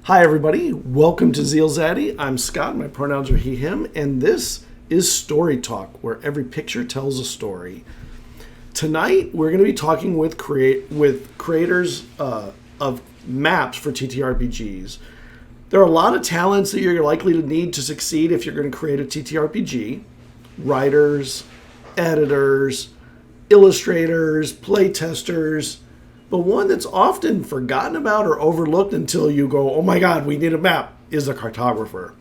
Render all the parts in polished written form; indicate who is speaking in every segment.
Speaker 1: Hi everybody, welcome to Zeal Zaddy. I'm Scott, my pronouns are he, him, and this is Story Talk, where every picture tells a story. Tonight we're going to be talking with creators of maps for TTRPGs. There are a lot of talents that you're likely to need to succeed if you're going to create a TTRPG. Writers, editors, illustrators, playtesters. But one that's often forgotten about or overlooked until you go, oh my God, we need a map, is a cartographer.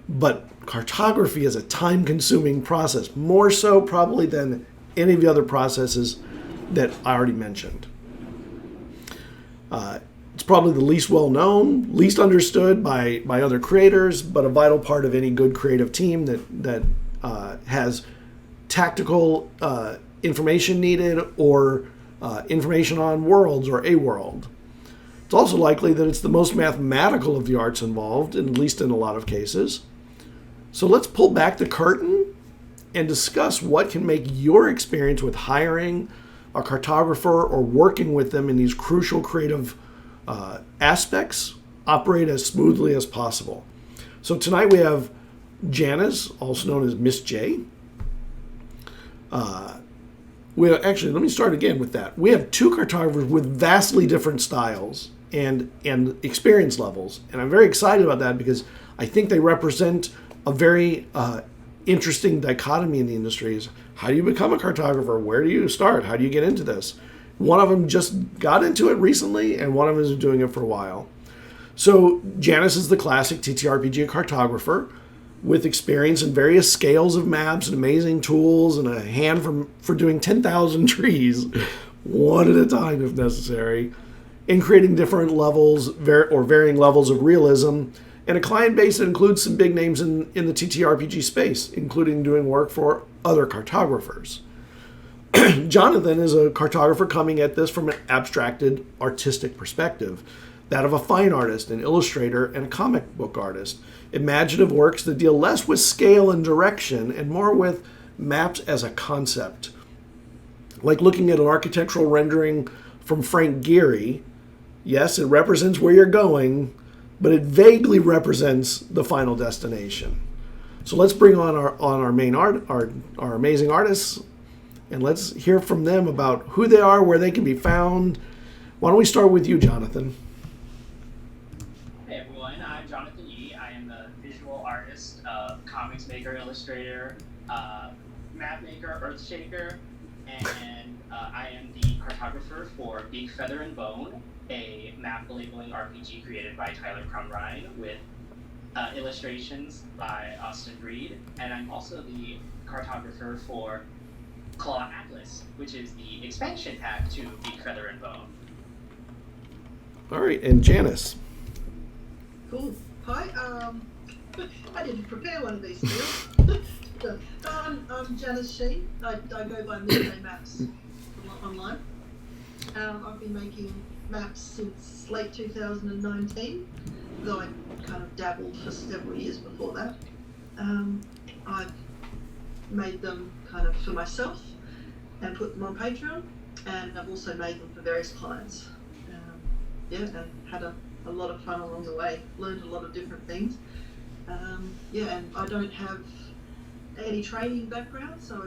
Speaker 1: But cartography is a time-consuming process, more so probably than any of the other processes that I already mentioned. It's probably the least well-known, least understood by other creators, but a vital part of any good creative team that has tactical information needed or information on worlds or a world. It's also likely that it's the most mathematical of the arts involved, at least in a lot of cases. So let's pull back the curtain and discuss what can make your experience with hiring a cartographer or working with them in these crucial creative aspects operate as smoothly as possible. So tonight we have Janice, also known as Miss J. Actually, let me start again with that. We have two cartographers with vastly different styles and experience levels. And I'm very excited about that because I think they represent a very interesting dichotomy in the industry. Is how do you become a cartographer? Where do you start? How do you get into this? One of them just got into it recently, and one of them is doing it for a while. So Janice is the classic TTRPG cartographer with experience in various scales of maps and amazing tools and a hand for doing 10,000 trees, one at a time if necessary, in creating different levels or varying levels of realism, and a client base that includes some big names in the TTRPG space, including doing work for other cartographers. Jonathan is a cartographer coming at this from an abstracted artistic perspective, that of a fine artist, an illustrator, and a comic book artist. Imaginative works that deal less with scale and direction and more with maps as a concept. Like looking at an architectural rendering from Frank Gehry, yes, it represents where you're going, but it vaguely represents the final destination. So let's bring on our main our amazing artists, and let's hear from them about who they are, where they can be found. Why don't we start with you, Jonathan?
Speaker 2: Hey everyone, I'm Jonathan Houyee. I am the visual artist, comics maker, illustrator, map maker, earth shaker, and I am the cartographer for Big Feather and Bone, a map labeling RPG created by Tyler Crumrine with illustrations by Austin Breed. And I'm also the cartographer for Claw Atlas, which is the expansion pack to Big Feather and Bone.
Speaker 1: All right, and Janice.
Speaker 3: Cool. Hi. I didn't prepare one of these deals. I'm Janice Sheen. I go by Midday Maps online. I've been making maps since late 2019, though I kind of dabbled for several years before that. I've made them kind of for myself and put them on Patreon, and I've also made them for various clients. And had a lot of fun along the way, learned a lot of different things. And I don't have any training background, so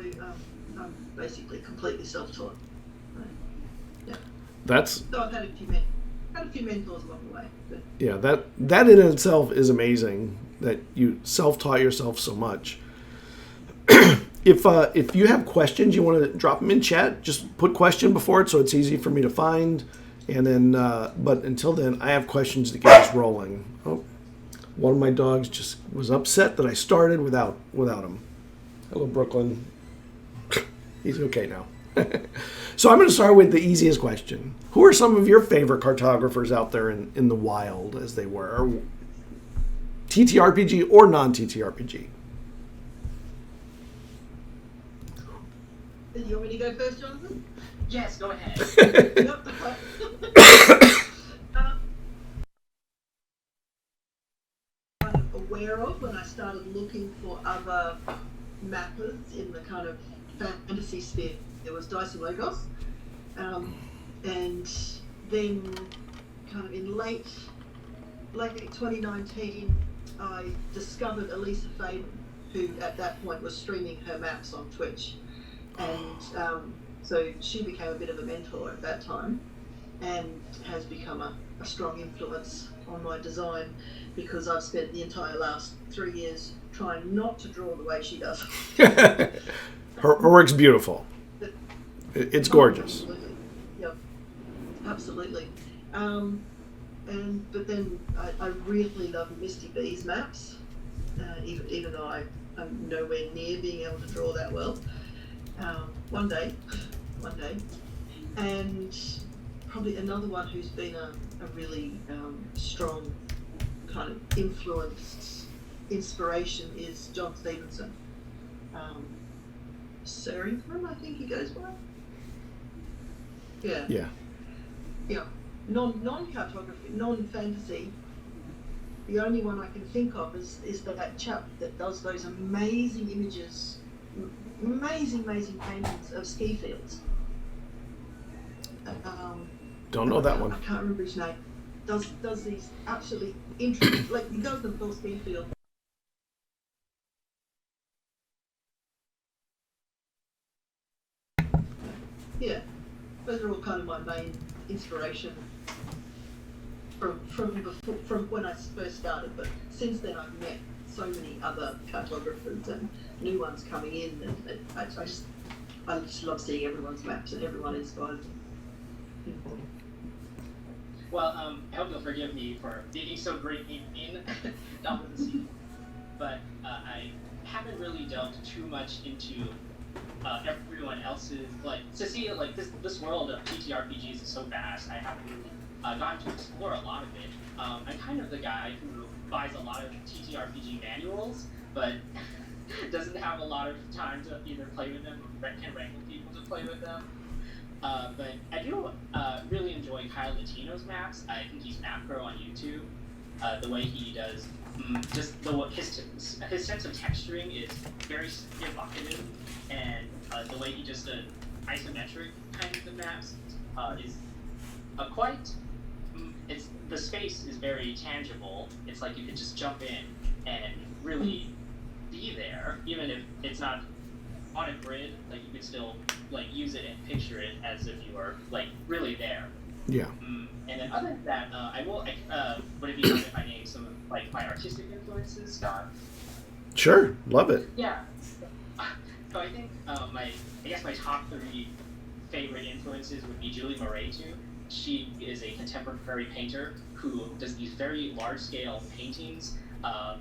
Speaker 3: I'm basically completely self-taught. So I've had a few mentors along the way. But.
Speaker 1: Yeah, that in itself is amazing that you self-taught yourself so much. If you have questions, you want to drop them in chat, just put question before it so it's easy for me to find. And then, but until then, I have questions to get us rolling. Oh, one of my dogs just was upset that I started without him. Hello, Brooklyn. He's okay now. So I'm going to start with the easiest question. Who are some of your favorite cartographers out there in the wild, as they were? TTRPG or non-TTRPG?
Speaker 3: You want me to go first, Jonathan?
Speaker 2: Yes, go ahead.
Speaker 3: I'm aware of when I started looking for other mappers in the kind of fantasy sphere. There was Dice and Logos, and then kind of in late late 2019, I discovered Elisa Faden, who at that point was streaming her maps on Twitch. And so she became a bit of a mentor at that time and has become a strong influence on my design, because I've spent the entire last 3 years trying not to draw the way she does.
Speaker 1: Her work's beautiful. It's gorgeous.
Speaker 3: Absolutely. Yep. Absolutely. But then I really love Misty B's maps, even though I'm nowhere near being able to draw that well. One day. And probably another one who's been a really strong kind of inspiration is John Stevenson. Serrington, I think he goes by. Yeah. Non-cartography, non-fantasy. The only one I can think of is that chap that does those amazing images, amazing paintings of ski fields.
Speaker 1: Don't know that one.
Speaker 3: I can't remember his name. Does these absolutely interesting, like he does them for ski field. Yeah, those are all kind of my main inspiration from when I first started. But since then, I've met so many other cartographers and new ones coming in, and I just love seeing everyone's maps, and everyone inspires me.
Speaker 2: Well, I hope you'll forgive me for being so great in Dawn of the Sea, but I haven't really delved too much into everyone else's, like, to see, like, this world of TTRPGs is so vast. I haven't really gotten to explore a lot of it. I'm kind of the guy who buys a lot of TTRPG manuals, but doesn't have a lot of time to either play with them or can wrangle people to play with them. But I do really enjoy Kyle Latino's maps. I think he's Mapcro on YouTube. The way he does, just his sense of texturing is very evocative, and the way he just does isometric kinds of maps is quite. The space is very tangible. It's like you could just jump in and really be there, even if it's not on a grid. Like you could still like use it and picture it as if you were like really there.
Speaker 1: Yeah.
Speaker 2: And then other than that, I will. Would it be fine if I name some of like my artistic influences, Scott?
Speaker 1: Sure, love it.
Speaker 2: Yeah. So I think my top 3 favorite influences would be Julie Moretu. She is a contemporary painter who does these very large-scale paintings of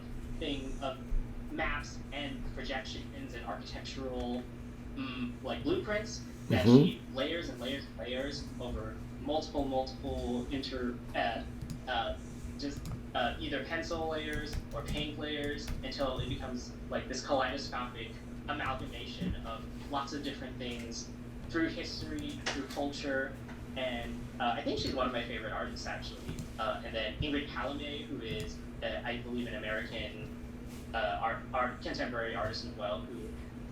Speaker 2: maps and projections and architectural like blueprints that she layers and layers and layers over multiple either pencil layers or paint layers until it becomes like this kaleidoscopic amalgamation of lots of different things through history, through culture, and I think she's one of my favorite artists actually. And then Ingrid Calamé, who is I believe an American art contemporary artist as well, who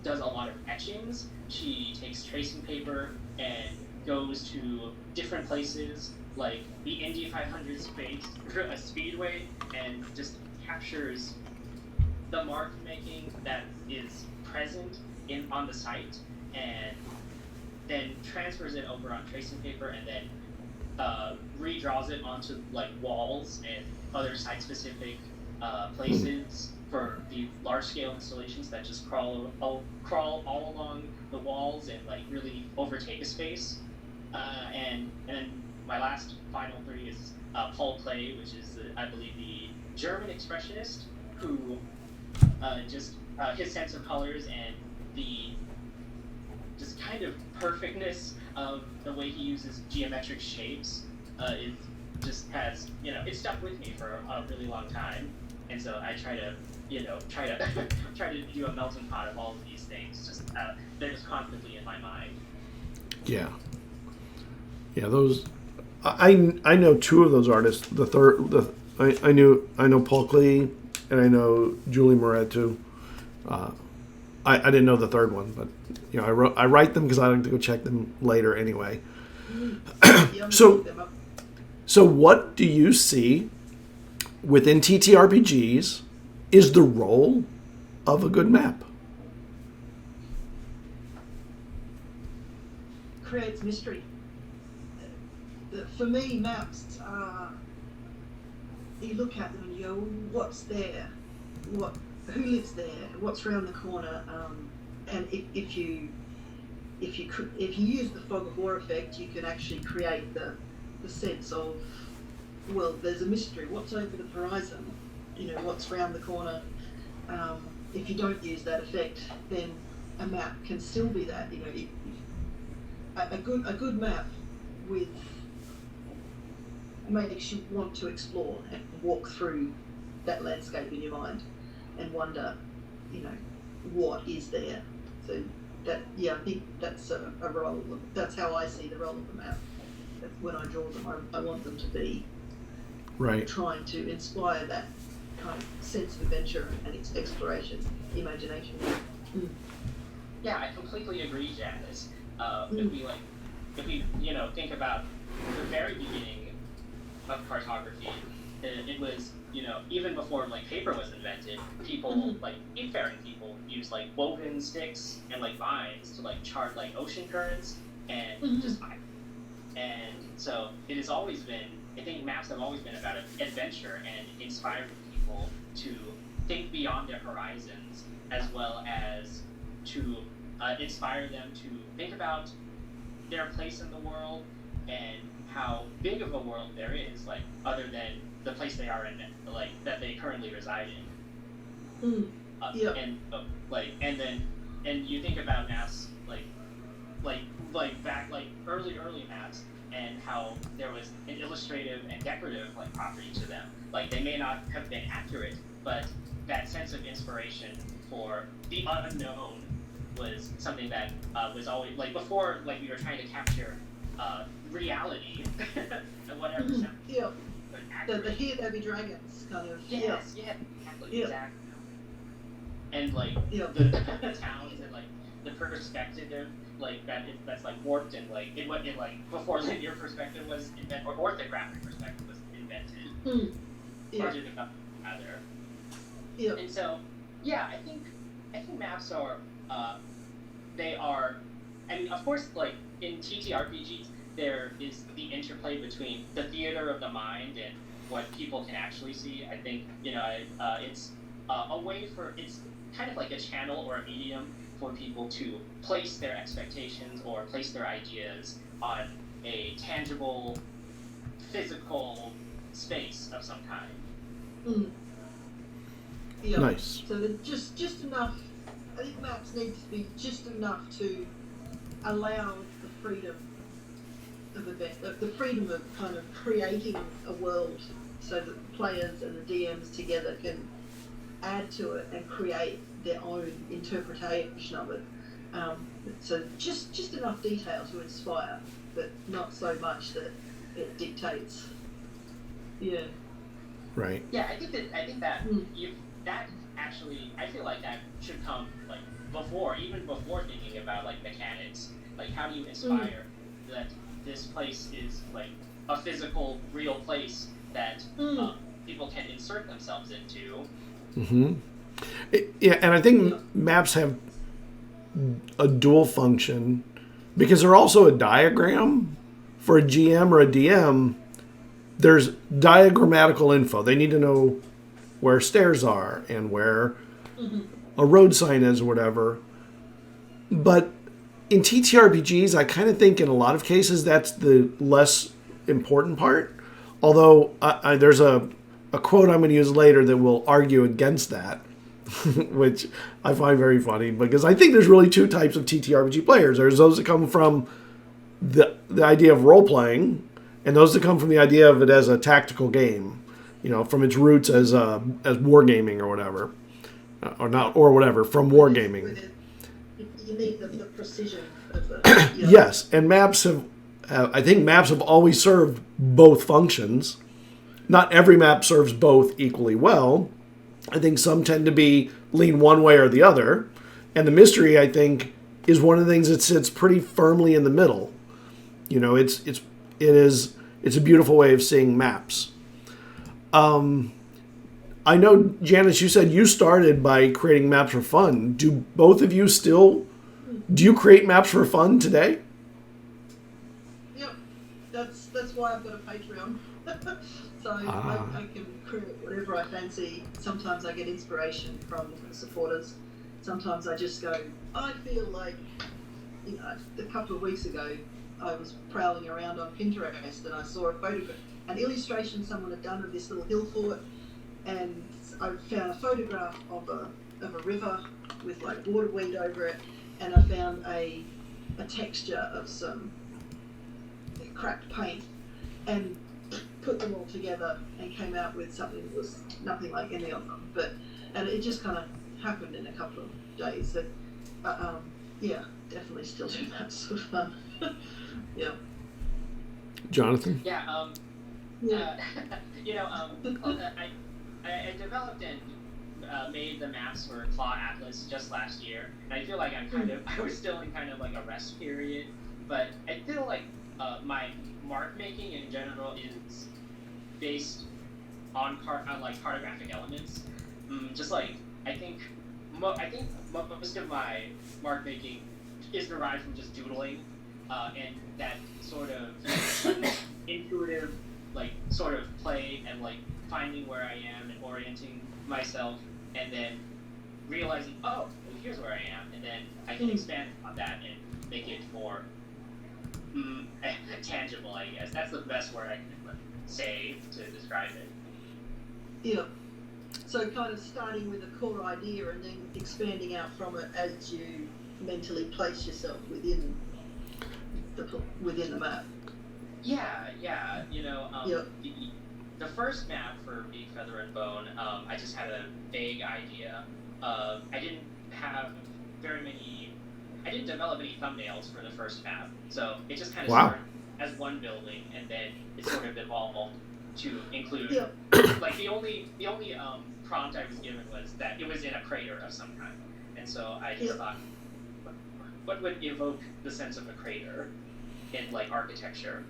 Speaker 2: does a lot of etchings. She takes tracing paper and goes to different places like the Indy 500 speedway and just captures the mark making that is present on the site, and then transfers it over on tracing paper, and then redraws it onto like walls and other site-specific places for the large-scale installations that just crawl all along the walls and like really overtake a space. And then my last final 3 is Paul Klee, which is I believe the German expressionist who his sense of colors and the just kind of perfectness of the way he uses geometric shapes it just has, it stuck with me for a really long time, and so I try to do a melting pot of all of these things. Just they're just constantly in my mind.
Speaker 1: Yeah, those I know 2 of those artists. The third, I know Paul Klee and I know Julie Moretu. I didn't know the third one, but I write them because I like to go check them later anyway. So what do you see within TTRPGs is the role of a good map?
Speaker 3: Creates mystery. For me, maps are, you look at them and you go, what's there? Who lives there? What's around the corner? And if you use the fog of war effect, you can actually create the sense of, well, there's a mystery. What's over the horizon? What's around the corner? If you don't use that effect, then a map can still be that. A good map with makes you want to explore and walk through that landscape in your mind and wonder, what is there. So that, I think that's a role. That's how I see the role of the map. When I draw them, I want them to be
Speaker 1: right,
Speaker 3: trying to inspire that kind of sense of adventure and exploration, imagination.
Speaker 2: Yeah, I completely agree, Janice. If we think about the very beginning of cartography, it was, even before paper was invented, people seafaring people used woven sticks and vines to chart ocean currents and just and so it has always been, I think maps have always been about adventure and inspiring people to think beyond their horizons, as well as to inspire them to think about their place in the world and how big of a world there is, other than the place they are in, that they currently reside in. And you think about maps back early maps, and how there was an illustrative and decorative property to them. They may not have been accurate, but that sense of inspiration for the unknown was something that was always before we were trying to capture reality and whatever.
Speaker 3: The here there be dragons kind of.
Speaker 2: Yes, exactly. And the towns and the perspective that's warped and before linear perspective was invented, or orthographic perspective was invented. Or did it come rather? And so I think maps are they are, I mean, of course, in TTRPGs there is the interplay between the theater of the mind and what people can actually see. I think it's a way for, it's kind of like a channel or a medium for people to place their expectations or place their ideas on a tangible, physical space of some kind.
Speaker 1: Nice.
Speaker 3: So just enough. I think maps need to be just enough to allow the freedom of kind of creating a world, so that the players and the DMs together can add to it and create their own interpretation of it. So just enough detail to inspire, but not so much that it dictates. Yeah.
Speaker 1: Right.
Speaker 2: Yeah, I think that that actually, I feel like that should come even before thinking about mechanics. How do you inspire that this place is a physical, real place that people can insert themselves into?
Speaker 1: And I think maps have a dual function, because they're also a diagram. For a GM or a DM, there's diagrammatical info. They need to know where stairs are and where a road sign is or whatever. But in TTRPGs, I kind of think in a lot of cases that's the less important part. Although there's a quote I'm going to use later that will argue against that, which I find very funny, because I think there's really two types of TTRPG players. There's those that come from the idea of role-playing, and those that come from the idea of it as a tactical game, from its roots as wargaming or whatever, or whatever, from wargaming.
Speaker 3: You need the precision of the...
Speaker 1: Yes, and maps have... I think maps have always served both functions. Not every map serves both equally well. I think some tend to lean one way or the other. And the mystery, I think, is one of the things that sits pretty firmly in the middle. It's a beautiful way of seeing maps. I know, Janice, you said you started by creating maps for fun. Do both of you still, do you create maps for fun today?
Speaker 3: Yep, that's why I've got a Patreon. So I can create whatever I fancy. Sometimes I get inspiration from the supporters. Sometimes I just go, I feel like, a couple of weeks ago, I was prowling around on Pinterest and I saw a photograph, an illustration someone had done of this little hill fort, and I found a photograph of a river with like waterweed over it, and I found a texture of some cracked paint, and put them all together and came out with something that was nothing like any of them. And it just kind of happened in a couple of days. That, yeah, definitely still do that sort of fun. Yeah.
Speaker 1: Jonathan?
Speaker 2: Yeah.
Speaker 3: Yeah.
Speaker 2: I developed and made the maps for Claw Atlas just last year, and I feel like I was still in kind of like a rest period, but I feel like my mark making in general is based on like cartographic elements. Just like I think most of my mark making is derived from just doodling, and that sort of intuitive like sort of play and like finding where I am and orienting myself, and then realizing, oh, well, here's where I am, and then I can expand on that and make it more tangible, I guess. That's the best word I can say to describe it.
Speaker 3: Yeah. So kind of starting with a core idea and then expanding out from it as you mentally place yourself within the map.
Speaker 2: Yeah. The first map for Big Feather and Bone, I just had a vague idea. I didn't develop any thumbnails for the first map, so it just kind of started as one building, and then it sort of evolved to include like the only prompt I was given was that it was in a crater of some kind, and so I just thought, what would evoke the sense of a crater in like architecture?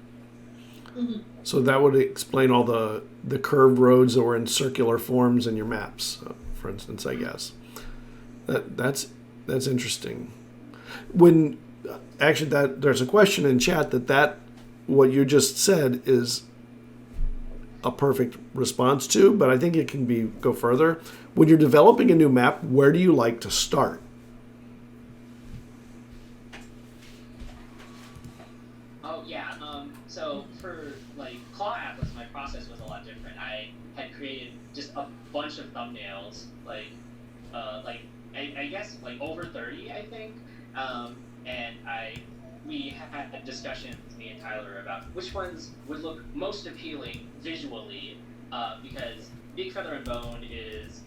Speaker 3: Mm-hmm.
Speaker 1: So that would explain all the curved roads that were in circular forms in your maps, for instance, I guess. That's interesting. When actually there's a question in chat that what you just said is a perfect response to, but I think it can go further. When you're developing a new map, where do you like to start?
Speaker 2: Oh yeah. So for like Claw Atlas, my process was a lot different. I had created just a bunch of thumbnails, I guess like over 30, I think. And we had discussions, me and Tyler, about which ones would look most appealing visually, because Big Feather and Bone is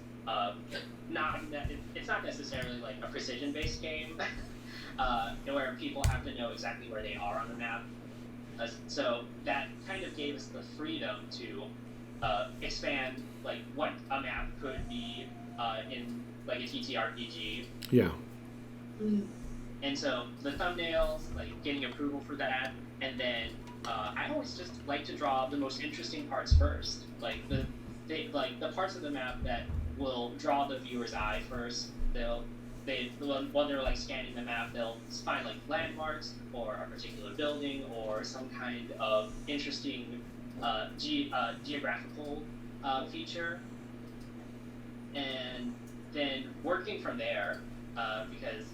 Speaker 2: it's not necessarily like a precision-based game, where people have to know exactly where they are on the map. So that kind of gave us the freedom to expand like what a map could be in like a TTRPG.
Speaker 1: Yeah.
Speaker 2: And so the thumbnails, like getting approval for that, and then I always just like to draw the most interesting parts first, like the parts of the map that will draw the viewer's eye first. When they're like scanning the map, they'll find like landmarks or a particular building or some kind of interesting geographical feature, and then working from there, because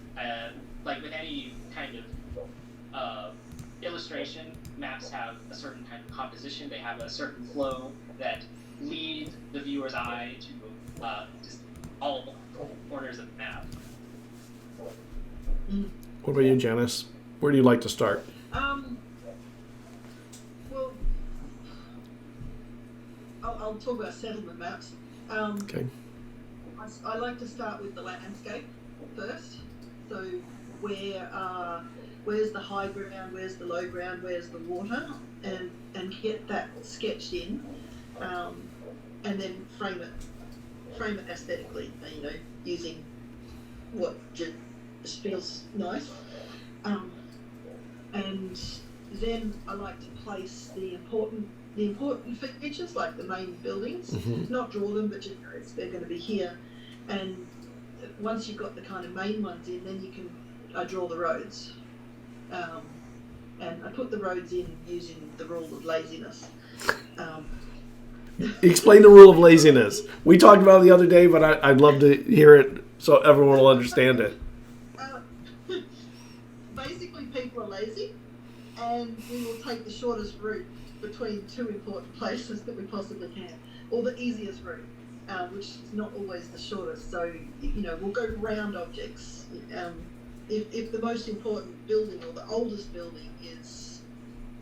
Speaker 2: like with any kind of illustration, maps have a certain kind of composition. They have a certain flow that lead the viewer's eye to just all corners of the map.
Speaker 1: What about you, Janice? Where do you like to start?
Speaker 3: Well, I'll talk about settlement maps.
Speaker 1: Okay.
Speaker 3: I like to start with the landscape first. So where's the high ground, where's the low ground, where's the water, and get that sketched in, and then frame it aesthetically, using what just feels nice, and then I like to place the important features, like the main buildings, not draw them, but just they're going to be here. And once you've got the kind of main ones in, then I draw the roads. And I put the roads in using the rule of laziness.
Speaker 1: Explain the rule of laziness. We talked about it the other day, but I'd love to hear it so everyone will understand it.
Speaker 3: Basically, people are lazy, and we will take the shortest route between two important places that we possibly can, or the easiest route, which is not always the shortest. So, we'll go round objects. If the most important building or the oldest building is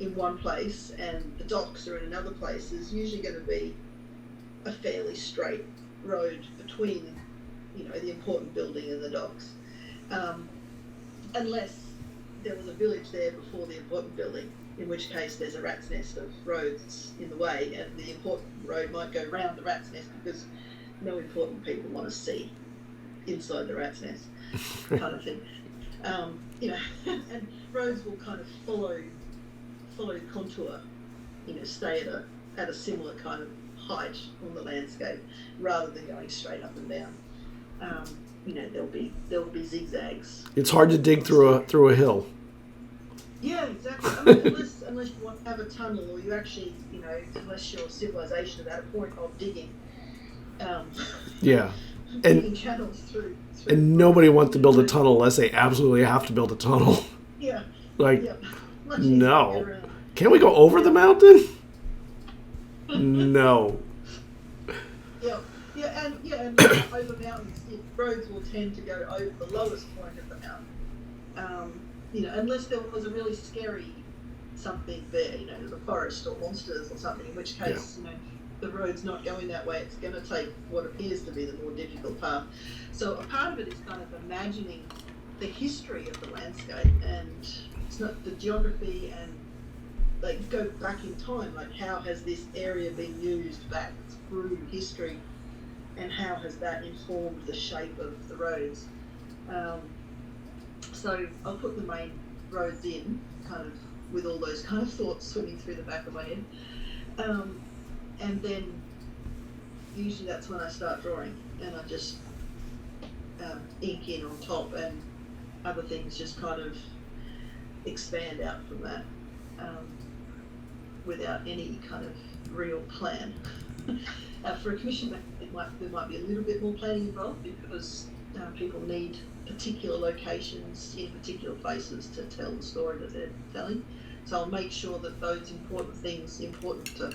Speaker 3: in one place and the docks are in another place, there's usually going to be a fairly straight road between, the important building and the docks, unless there was a village there before the important building, in which case there's a rat's nest of roads in the way, and the important road might go round the rat's nest because no important people want to see inside the rat's nest, kind of thing. And roads will kind of follow the contour, stay at a similar kind of height on the landscape rather than going straight up and down. There'll be zigzags.
Speaker 1: It's hard to dig through a hill.
Speaker 3: Yeah, exactly. I mean, unless you want to have a tunnel, or you actually, unless your civilization is at a point of digging.
Speaker 1: Yeah.
Speaker 3: Digging channels through.
Speaker 1: And nobody wants to build a tunnel unless they absolutely have to build a tunnel.
Speaker 3: Yeah.
Speaker 1: Like,
Speaker 3: yeah.
Speaker 1: no. Can we go over the mountain? No. And over mountains, roads will tend to go over the lowest point of the mountain. Unless there was a really scary something there, the forest or monsters or something, in which case, the road's not going that way. It's going to take what appears to be the more difficult path. So a part of it is kind of imagining the history of the landscape, and it's not the geography, and like go back in time, like how has this area been used back through history, and how has that informed the shape of the roads. So I'll put the main roads in, kind of with all those kind of thoughts swimming through the back of my head. And then usually that's when I start drawing, and I just ink in on top, and other things just kind of expand out from that without any kind of real plan. For a commission, there might be a little bit more planning involved, because people need particular locations in particular places to tell the story that they're telling. So I'll make sure that those important things important to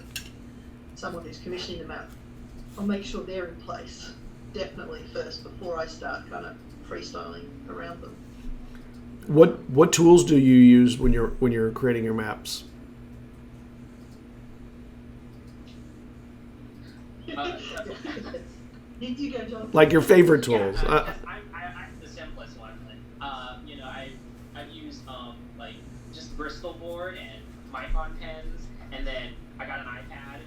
Speaker 1: someone who's commissioning the map, I'll make sure they're in place definitely first before I start kind of freestyling around them. What tools do you use when you're creating your maps?
Speaker 3: You go, John.
Speaker 1: Like your favorite tools.
Speaker 2: I'm the simplest one. I've used like just Bristol board and Micron pens, and then I got an iPad,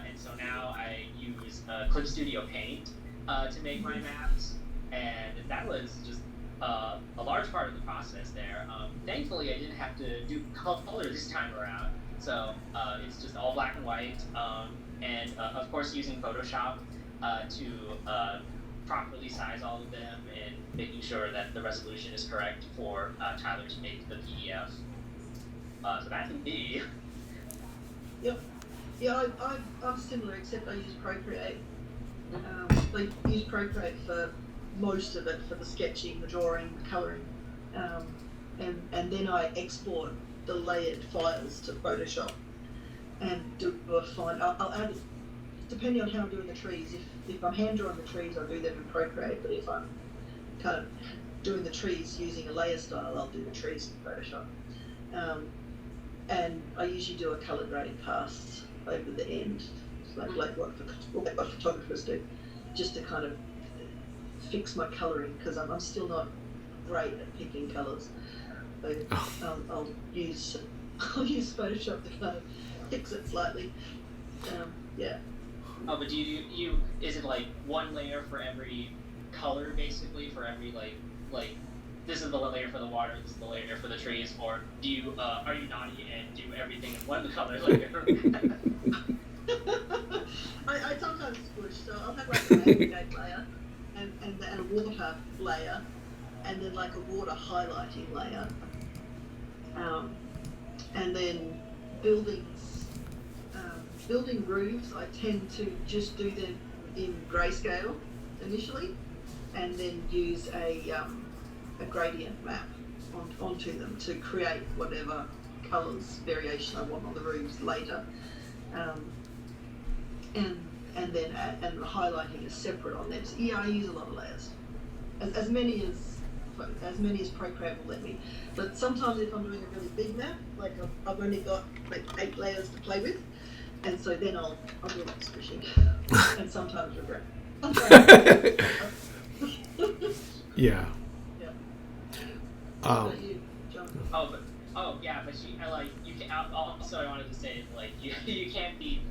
Speaker 2: and so now I use Clip Studio Paint to make my maps, and that was just a large part of the process there. Thankfully, I didn't have to do color this time around, so it's just all black and white, and of course using Photoshop to properly size all of them and making sure that the resolution is correct for Tyler to make the PDF. So that can be.
Speaker 3: Yep. Yeah, I'm similar, except I use Procreate. I use Procreate for most of it, for the sketching, the drawing, the colouring, and then I export the layered files to Photoshop and do a fine. I'll add it, depending on how I'm doing the trees. If I'm hand drawing the trees, I'll do them in Procreate, but if I'm kind of doing the trees using a layer style, I'll do the trees in Photoshop. And I usually do a colour grading pass over the end, like what photographers do, just to kind of fix my colouring, because I'm still not great at picking colours. So I'll use Photoshop to kind of fix it slightly. Yeah.
Speaker 2: Oh, but do you is it like one layer for every color, basically, for every like this is the layer for the water, this is the layer for the trees, or do you are you naughty and do everything in one color layer?
Speaker 3: I sometimes squish, so I'll have like a navigate layer and a water layer, and then like a water highlighting layer, and then building roofs, I tend to just do them in grayscale initially, and then use a gradient map onto them to create whatever colours variation I want on the roofs later. And then the highlighting is separate on them. So yeah, I use a lot of layers, as many as Procreate will let me. But sometimes if I'm doing a really big map, like I've only got like 8 layers to play with, and so then I'll do a lot of squishing, and sometimes regret.
Speaker 1: Yeah.
Speaker 3: Yeah.
Speaker 2: Oh, yeah, but you can also, I wanted to say, like, you can't be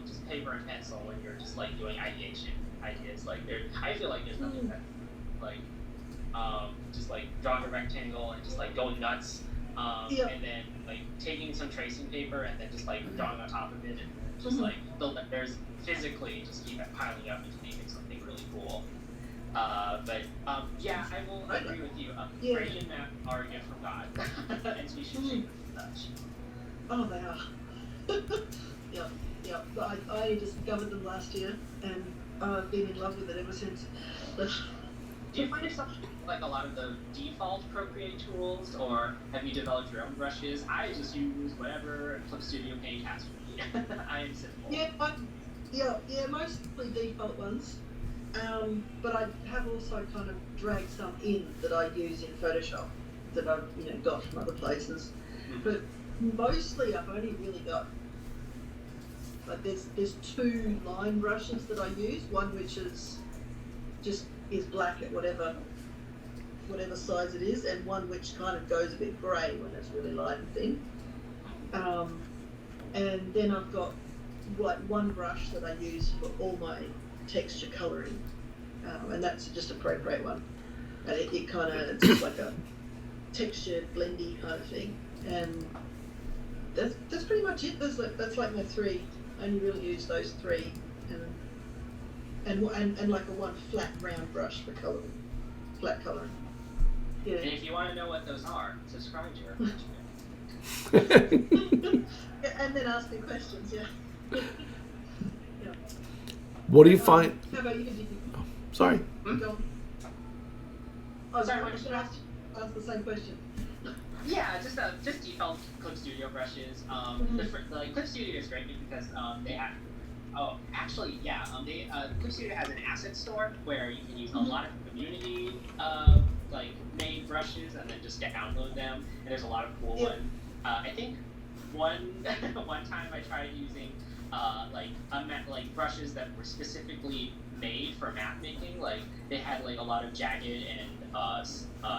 Speaker 2: just paper and pencil when you're just like doing ideas. Like, I feel like there's nothing that like just like drawing a rectangle and just like going nuts, and then like taking some tracing paper and then just like drawing on top of it, and just like there's physically just keep it piling up into making something really cool. But yeah, I will agree with you. Gradient maps are a gift from God, and we should shape them as such.
Speaker 3: Oh, they are. Yeah. I discovered them last year, and I've been in love with it ever since.
Speaker 2: Do you find yourself like a lot of the default Procreate tools, or have you developed your own brushes? I just use whatever Clip Studio Paint has for me. I am simple.
Speaker 3: Yeah, mostly default ones. But I have also kind of dragged some in that I use in Photoshop that I've got from other places. But mostly I've only really got like there's 2 line brushes that I use. One which is black at whatever size it is, and one which kind of goes a bit grey when it's really light and thin. And then I've got like one brush that I use for all my texture colouring, and that's just a Procreate one. And it's just like a texture blendy kind of thing, and that's pretty much it. That's like my 3. I only really use those 3, and like a one flat round brush for colouring, flat colouring. Yeah.
Speaker 2: And if you want to know what those are, subscribe to our
Speaker 3: And then ask me questions. Yeah. Yeah.
Speaker 1: What do you find?
Speaker 3: How about you?
Speaker 1: Oh, sorry.
Speaker 3: Go on. Oh, sorry, I should ask the same question.
Speaker 2: Yeah, just default Clip Studio brushes. Like Clip Studio is great because they have. Oh, actually, yeah. Clip Studio has an asset store where you can use a lot of community like made brushes and then just download them. And there's a lot of cool ones. I think one time I tried using like brushes that were specifically made for map making. Like they had like a lot of jagged and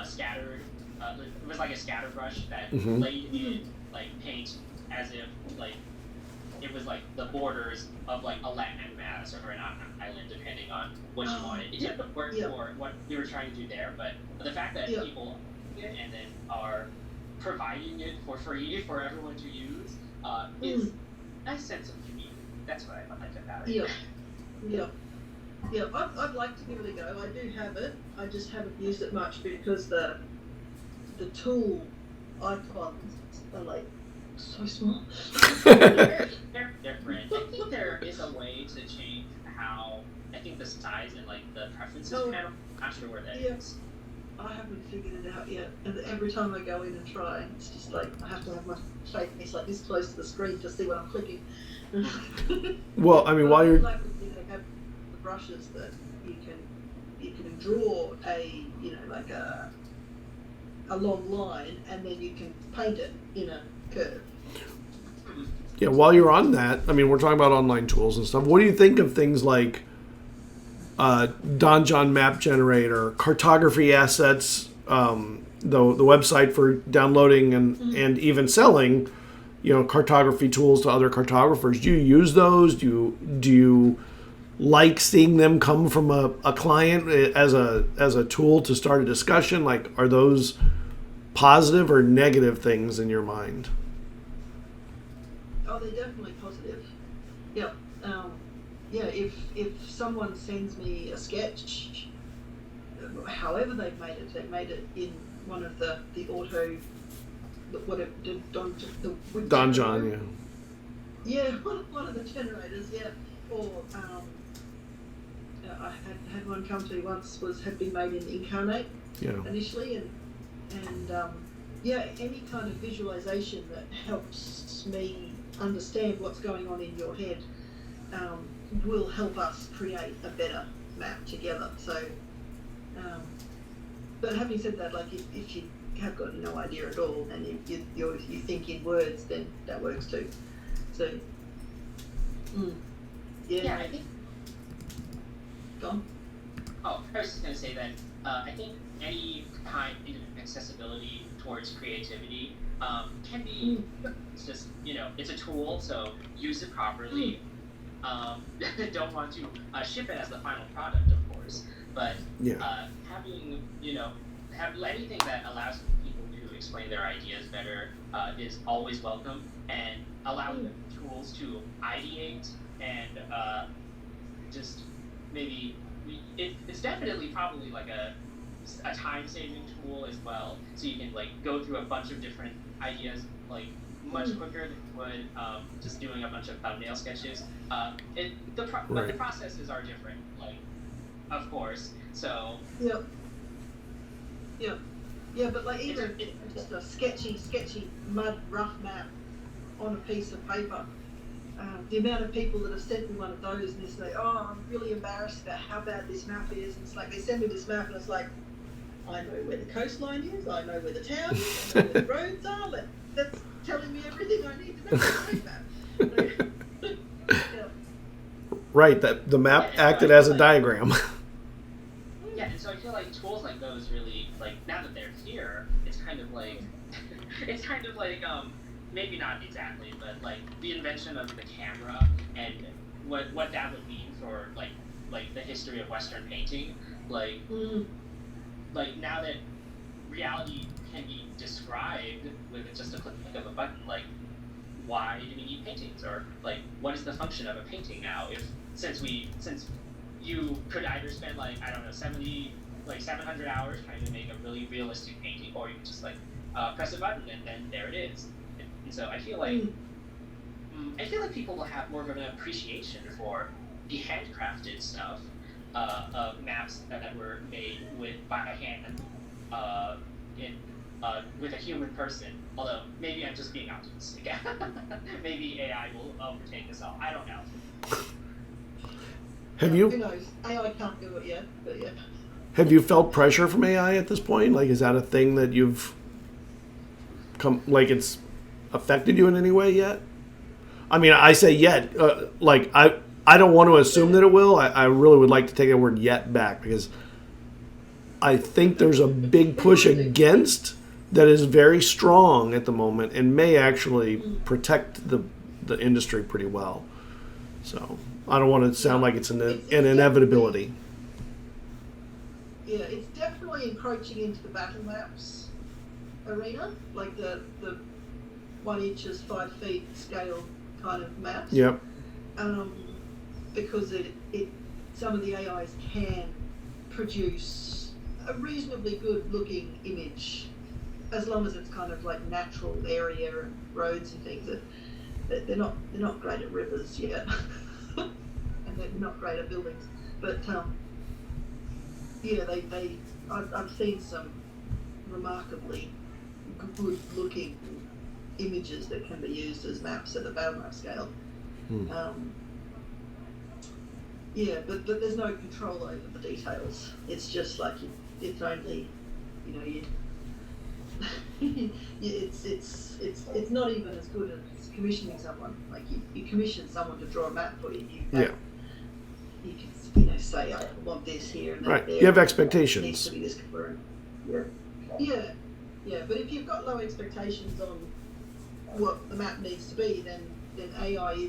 Speaker 2: scattered. It was like a scatter brush that laid in like paint as if like it was like the borders of like a land mass or an island, depending on what you wanted. It didn't work for what we were trying to do there, but the fact that people get it and then are providing it for free for everyone to use is a sense of community. That's what I like about it.
Speaker 3: Yeah. I'd like to give it a go. I do have it. I just haven't used it much because the tool icons are like so small.
Speaker 2: They're different. I think there is a way to change how the size and like the preferences panel. I'm not sure where that is.
Speaker 3: I haven't figured it out yet, and every time I go in and try, it's just like I have to have my face like this close to the screen to see what I'm clicking.
Speaker 1: Well, I mean, while you're
Speaker 3: like have the brushes that you can draw a like a long line, and then you can paint it in a curve.
Speaker 1: Yeah, while you're on that, I mean, we're talking about online tools and stuff. What do you think of things like Donjon Map Generator, Cartography Assets, the website for downloading and even selling, cartography tools to other cartographers? Do you use those? Do you like seeing them come from a client as a tool to start a discussion? Like, are those positive or negative things in your mind?
Speaker 3: Oh, they're definitely positive. Yep. Yeah, if someone sends me a sketch, however they've made it in one of the auto, whatever, the
Speaker 1: Don John, yeah.
Speaker 3: Yeah, one of the generators, yeah. Or I had one come to me once, had been made in Incarnate initially, and yeah, any kind of visualization that helps me understand what's going on in your head will help us create a better map together. So, but having said that, like if you have got no idea at all and you think in words, then that works too. So,
Speaker 2: Yeah, I think.
Speaker 3: Go on.
Speaker 2: Oh, I was just going to say that I think any kind of accessibility towards creativity can be, it's just, it's a tool, so use it properly. Don't want to ship it as the final product, of course, but having, have anything that allows people to explain their ideas better is always welcome, and allowing them tools to ideate and just maybe it's definitely probably like a time-saving tool as well, so you can like go through a bunch of different ideas like much quicker than you would just doing a bunch of thumbnail sketches. But the processes are different, like, of course. So yeah, but like even just a sketchy mud rough map on a piece of paper. The amount of people that have sent me one of those and they say, "Oh, I'm really embarrassed about how bad this map is." And it's like they send me this map and it's like, I know where the coastline is, I know where the town is, I know where the roads are. That's telling me everything I need to know about that.
Speaker 1: Right, that the map acted as a diagram.
Speaker 2: Yeah, and so I feel like tools like those really, like, now that they're here, it's kind of like maybe not exactly, but like the invention of the camera and what that would mean for like the history of Western painting, like now that reality can be described with just a click of a button, like why do we need paintings, or like what is the function of a painting now? Since you could either spend like, I don't know, 700 hours trying to make a really realistic painting, or you can just like press a button and then there it is. And so I feel like people will have more of an appreciation for the handcrafted stuff of maps that were made by hand with a human person. Although maybe I'm just being optimistic. Maybe AI will overtake us all. I don't know.
Speaker 1: Have you?
Speaker 3: Who knows? AI can't do it yet, but yeah.
Speaker 1: Have you felt pressure from AI at this point? Like, is that a thing that you've it's affected you in any way yet? I mean, I say yet. I don't want to assume that it will. I really would like to take that word "yet" back, because I think there's a big push against that is very strong at the moment and may actually protect the industry pretty well. So I don't want to sound like it's an inevitability.
Speaker 3: Yeah, it's definitely encroaching into the battle maps arena, like the 1 inches 5 feet scale kind of maps.
Speaker 1: Yep.
Speaker 3: Because some of the AIs can produce a reasonably good looking image, as long as it's kind of like natural area and roads and things. They're not great at rivers yet, and they're not great at buildings. But yeah, I've seen some remarkably good looking images that can be used as maps at the battle map scale. Yeah, but there's no control over the details. It's just like it's only, it's not even as good as commissioning someone. Like you commission someone to draw a map for you. You can say, I want this here and that.
Speaker 1: Right.
Speaker 3: There.
Speaker 1: You have
Speaker 3: It
Speaker 1: expectations.
Speaker 3: needs to be this color. Yeah. But if you've got low expectations on what the map needs to be, then AI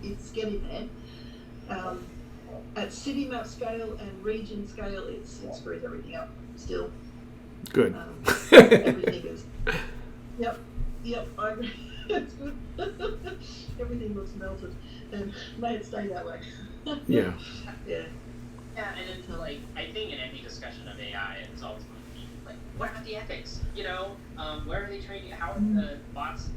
Speaker 3: it's getting there. at city map scale and region scale, it screws everything up still.
Speaker 1: Good.
Speaker 3: Everything is. Yep. I agree. It's good. Everything looks melted, and may it stay that way.
Speaker 1: Yeah.
Speaker 3: Yeah.
Speaker 2: Yeah, and it's like, I think in any discussion of AI, it's always going to be like, what about the ethics? Where are they training? How are the bots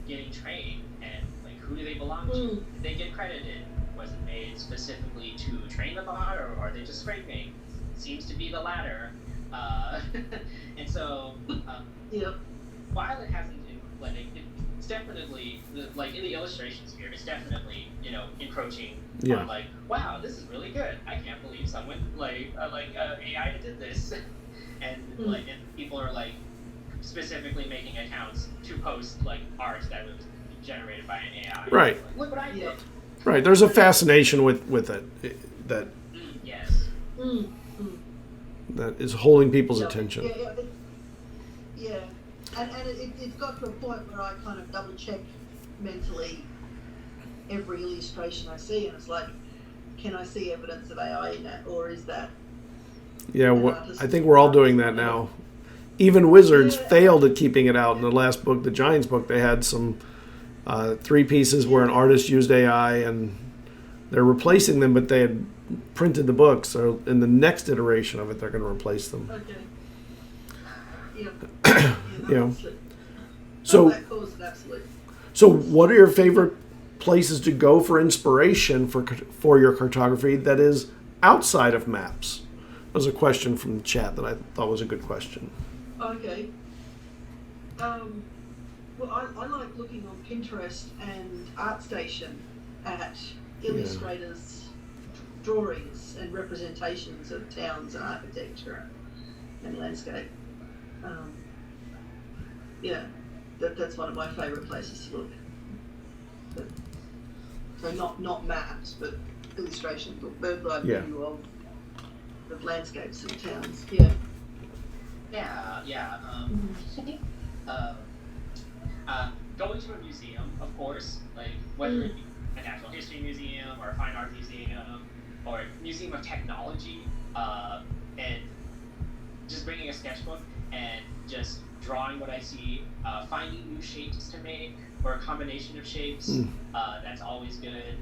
Speaker 2: getting trained? And like, who do they belong to? Did they get credited? Was it made specifically to train the bot, or are they just scraping? Seems to be the latter. And so, while it hasn't, it's definitely like in the illustration sphere, it's definitely encroaching on like, wow, this is really good. I can't believe someone AI did this, and and people are like specifically making accounts to post like art that was generated by an AI.
Speaker 1: Right.
Speaker 2: Like, look what I did.
Speaker 1: Right. There's a fascination with it that
Speaker 2: yes.
Speaker 1: that is holding people's attention.
Speaker 3: Yeah. And it's got to a point where I kind of double check mentally every illustration I see, and it's like, can I see evidence of AI in that, or is that?
Speaker 1: Yeah, I think we're all doing that now. Even Wizards failed at keeping it out. In the last book, the Giants book, they had some 3 pieces where an artist used AI, and they're replacing them, but they had printed the book, so in the next iteration of it, they're going to replace them.
Speaker 3: Okay.
Speaker 1: So what are your favorite places to go for inspiration for your cartography that is outside of maps? That was a question from the chat that I thought was a good question.
Speaker 3: Okay. Well, I like looking on Pinterest and ArtStation at illustrators' drawings and representations of towns and architecture and landscape. That's one of my favourite places to look. So not maps, but illustrations or bird eye view of landscapes and towns.
Speaker 2: Going to a museum, of course, like whether it be a natural history museum or a fine art museum or a museum of technology, and just bringing a sketchbook and just drawing what I see, finding new shapes to make or a combination of shapes. That's always good.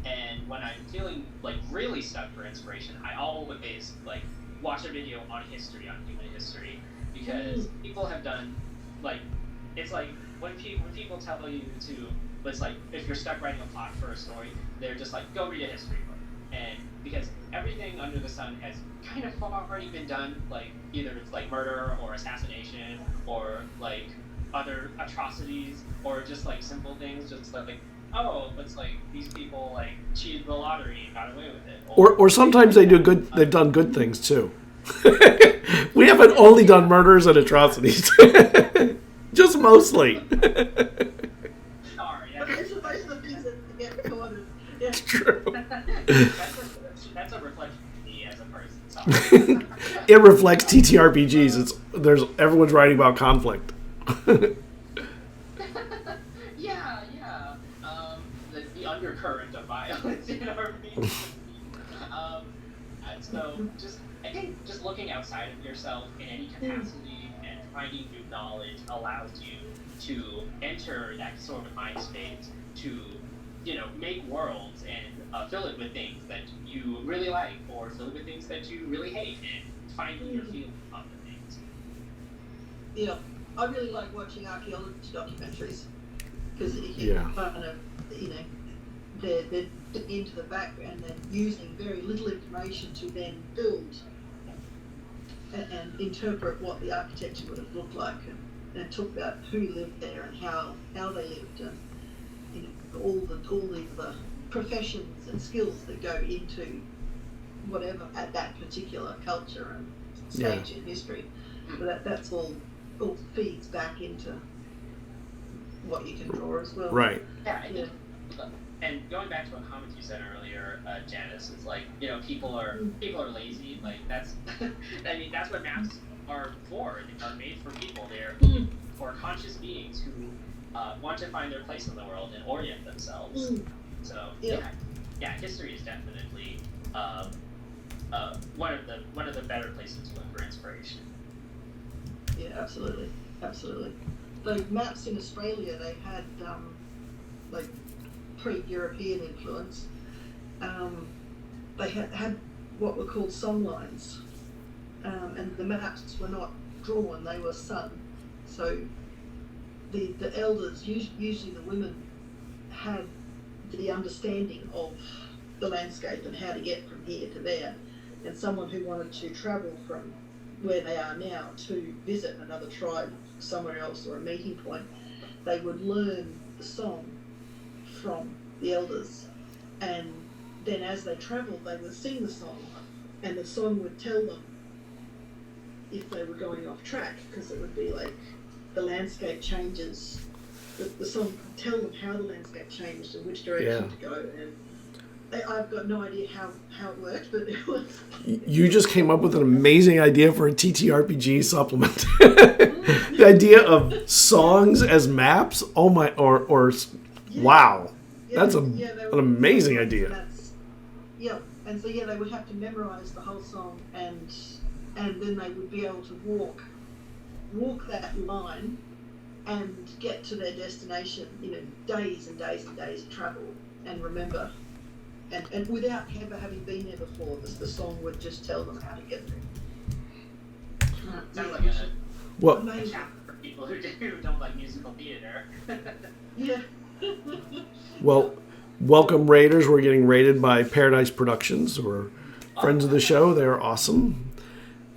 Speaker 2: And when I'm feeling like really stuck for inspiration, I always like watch a video on history, on human history, because people have done like, it's like when people tell you to, it's like if you're stuck writing a plot for a story, they're just like, go read a history book. And because everything under the sun has kind of already been done, like either it's like murder or assassination or like other atrocities or just like simple things, just like it's like these people like cheated the lottery and got away with it.
Speaker 1: Or sometimes they've done good things too. We haven't only done murders and atrocities. Just mostly.
Speaker 2: Sorry.
Speaker 3: Those are the things that get recorded. Yeah.
Speaker 1: It's true.
Speaker 2: That's a reflection of me as a person. Sorry.
Speaker 1: It reflects TTRPGs. Everyone's writing about conflict.
Speaker 2: The undercurrent of violence in our media. So I think just looking outside of yourself in any capacity and finding new knowledge allows you to enter that sort of mind state to, make worlds and fill it with things that you really like or fill it with things that you really hate and finding your feeling on the things.
Speaker 3: Yeah, I really like watching archaeology documentaries because kind of, they're into the background and using very little information to then build and interpret what the architecture would have looked like and talk about who lived there and how they lived and all the professions and skills that go into whatever at that particular culture and stage in history. But that's all feeds back into what you can draw as well.
Speaker 1: Right.
Speaker 2: And going back to a comment you said earlier, Janice, it's like, people are lazy. Like that's what maps are for. They are made for people. They're for conscious beings who want to find their place in the world and orient themselves. So yeah, history is definitely one of the better places to look for inspiration.
Speaker 3: Yeah, absolutely. The maps in Australia, they had like pre-European influence. They had what were called song lines, and the maps were not drawn; they were sung. So the elders, usually the women, had the understanding of the landscape and how to get from here to there. And someone who wanted to travel from where they are now to visit another tribe somewhere else or a meeting point, they would learn the song from the elders, and then as they travelled they would sing the song, and the song would tell them if they were going off track, because it would be like the landscape changes. The song could tell them how the landscape changed and which direction to go, and I've got no idea how it worked, but it was...
Speaker 1: You just came up with an amazing idea for a TTRPG supplement. The idea of songs as maps. Oh my! Wow, that's an amazing idea.
Speaker 3: Yeah, and so they would have to memorize the whole song, and then they would be able to walk that line and get to their destination. Days and days and days of travel, and remember. And without ever having been there before, the song would just tell them how to get there.
Speaker 2: Sounds like
Speaker 3: amazing.
Speaker 2: a chapter for people who don't like musical theater.
Speaker 3: Yeah.
Speaker 1: Well, welcome Raiders. We're getting raided by Paradise Productions, who are friends of the show. They're awesome.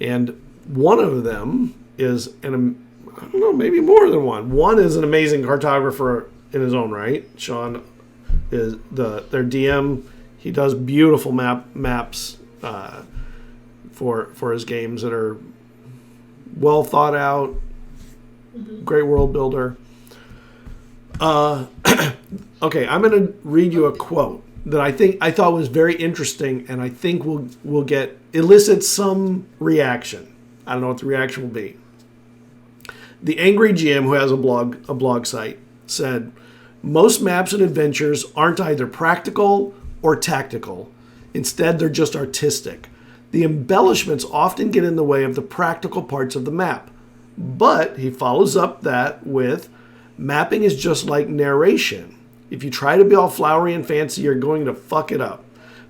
Speaker 1: And one of them is I don't know, maybe more than one. One is an amazing cartographer in his own right. Sean is their DM. He does beautiful maps for his games that are well thought out. Mm-hmm. Great world builder. Okay, I'm going to read you a quote that I thought was very interesting, and I think will elicit some reaction. I don't know what the reaction will be. The Angry GM, who has a blog site, said, "Most maps and adventures aren't either practical or tactical. Instead, they're just artistic. The embellishments often get in the way of the practical parts of the map." But he follows up that with, "Mapping is just like narration. If you try to be all flowery and fancy, you're going to fuck it up.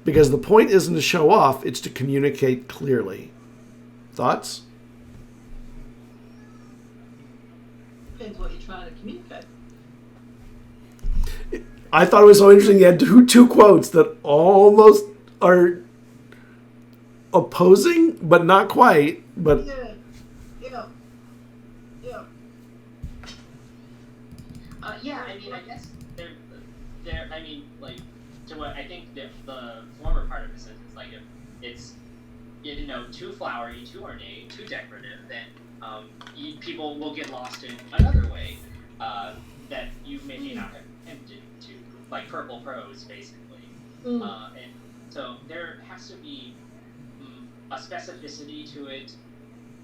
Speaker 1: Because the point isn't to show off, it's to communicate clearly." Thoughts?
Speaker 3: Depends what you're trying to communicate.
Speaker 1: I thought it was so interesting. You had two quotes that almost are opposing, but not quite. But
Speaker 3: yeah.
Speaker 2: I mean, I guess they're. I mean, like, to what I think the former part of the sentence, like, if it's too flowery, too ornate, too decorative, then people will get lost in another way that you may not have intended to, like purple prose, basically. And so there has to be a specificity to it,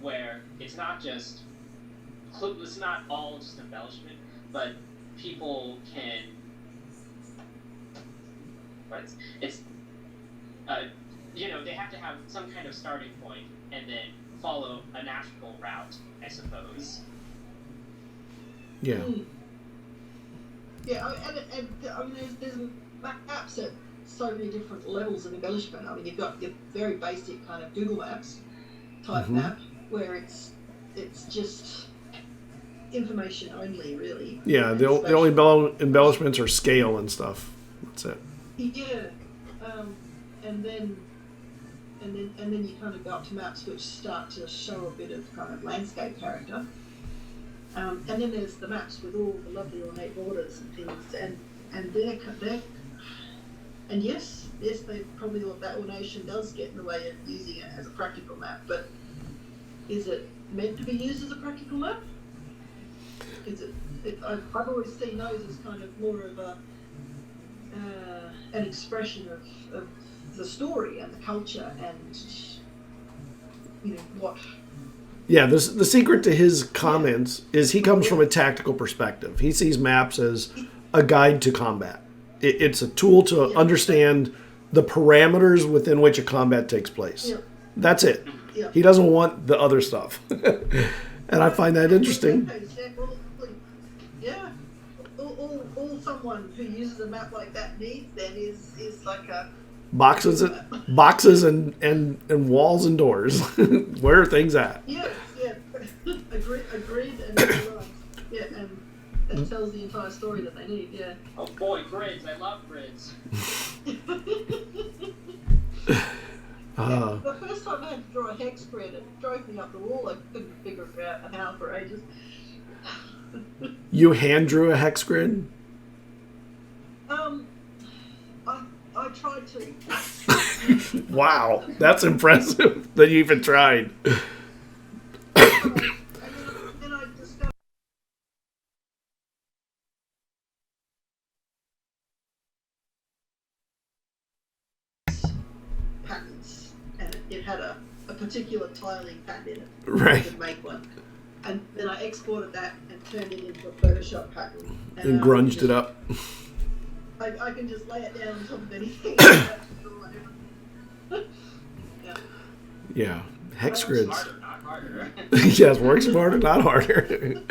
Speaker 2: where it's not all just embellishment, but people can. They have to have some kind of starting point and then follow a natural route, I suppose.
Speaker 1: Yeah.
Speaker 3: Yeah, there's maps at so many different levels of embellishment. I mean, you've got your very basic kind of Google Maps type map, where it's just information only, really.
Speaker 1: Yeah, the only embellishments are scale and stuff. That's it.
Speaker 3: Yeah, and then you kind of go up to maps which start to show a bit of kind of landscape character. And then there's the maps with all the lovely ornate borders and things, and they're and yes, they probably that ornation does get in the way of using it as a practical map. But is it meant to be used as a practical map? Is it? I've always seen those as kind of more of an expression of the story and the culture and what.
Speaker 1: Yeah, the secret to his comments is he comes from a tactical perspective. He sees maps as a guide to combat. It's a tool to understand the parameters within which a combat takes place.
Speaker 3: Yeah.
Speaker 1: That's it.
Speaker 3: Yeah.
Speaker 1: He doesn't want the other stuff. And I find that interesting.
Speaker 3: Yeah. All someone who uses a map like that needs then is like a
Speaker 1: Boxes and walls and doors. Where are things at?
Speaker 3: yeah. Agreed and yeah, and that tells the entire story that they need. Yeah.
Speaker 2: Oh boy, grids! I love grids.
Speaker 3: The first time I had to draw a hex grid, it drove me up the wall. I couldn't figure it out for ages.
Speaker 1: You hand drew a hex grid?
Speaker 3: I tried to.
Speaker 1: Wow, that's impressive that you even tried.
Speaker 3: And then I discovered patterns, and it had a particular tiling pattern in it.
Speaker 1: Right.
Speaker 3: I could make one. And then I exported that and turned it into a Photoshop pattern.
Speaker 1: And grunged it up.
Speaker 3: I can just lay it down on top of anything. Yeah.
Speaker 1: Yeah. Hex grids.
Speaker 2: Smarter, not harder.
Speaker 1: Yes, work smarter, not harder.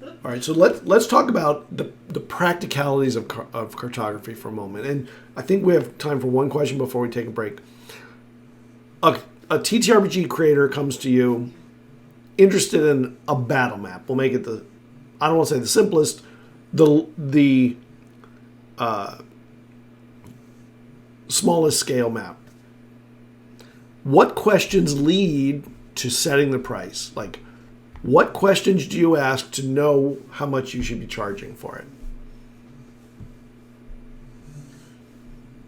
Speaker 1: All right, so let's talk about the practicalities of cartography for a moment. And I think we have time for one question before we take a break. A TTRPG creator comes to you interested in a battle map. We'll make it I don't want to say the simplest, the smallest scale map. What questions lead to setting the price? Like, what questions do you ask to know how much you should be charging for it?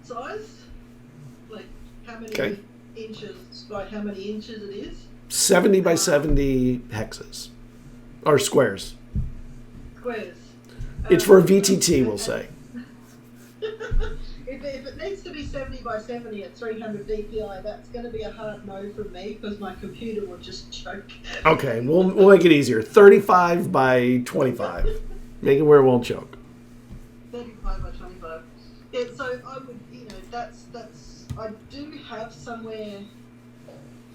Speaker 3: Size? Like, how many inches by how many inches it is?
Speaker 1: 70 by 70 hexes. Or squares.
Speaker 3: Squares.
Speaker 1: It's for a VTT, we'll say.
Speaker 3: If it needs to be 70 by 70 at 300 DPI, that's going to be a hard no from me because my computer will just choke.
Speaker 1: Okay, we'll make it easier. 35 by 25. Make it where it won't choke.
Speaker 3: 35 by 25. Yeah, so I would, that's I do have somewhere.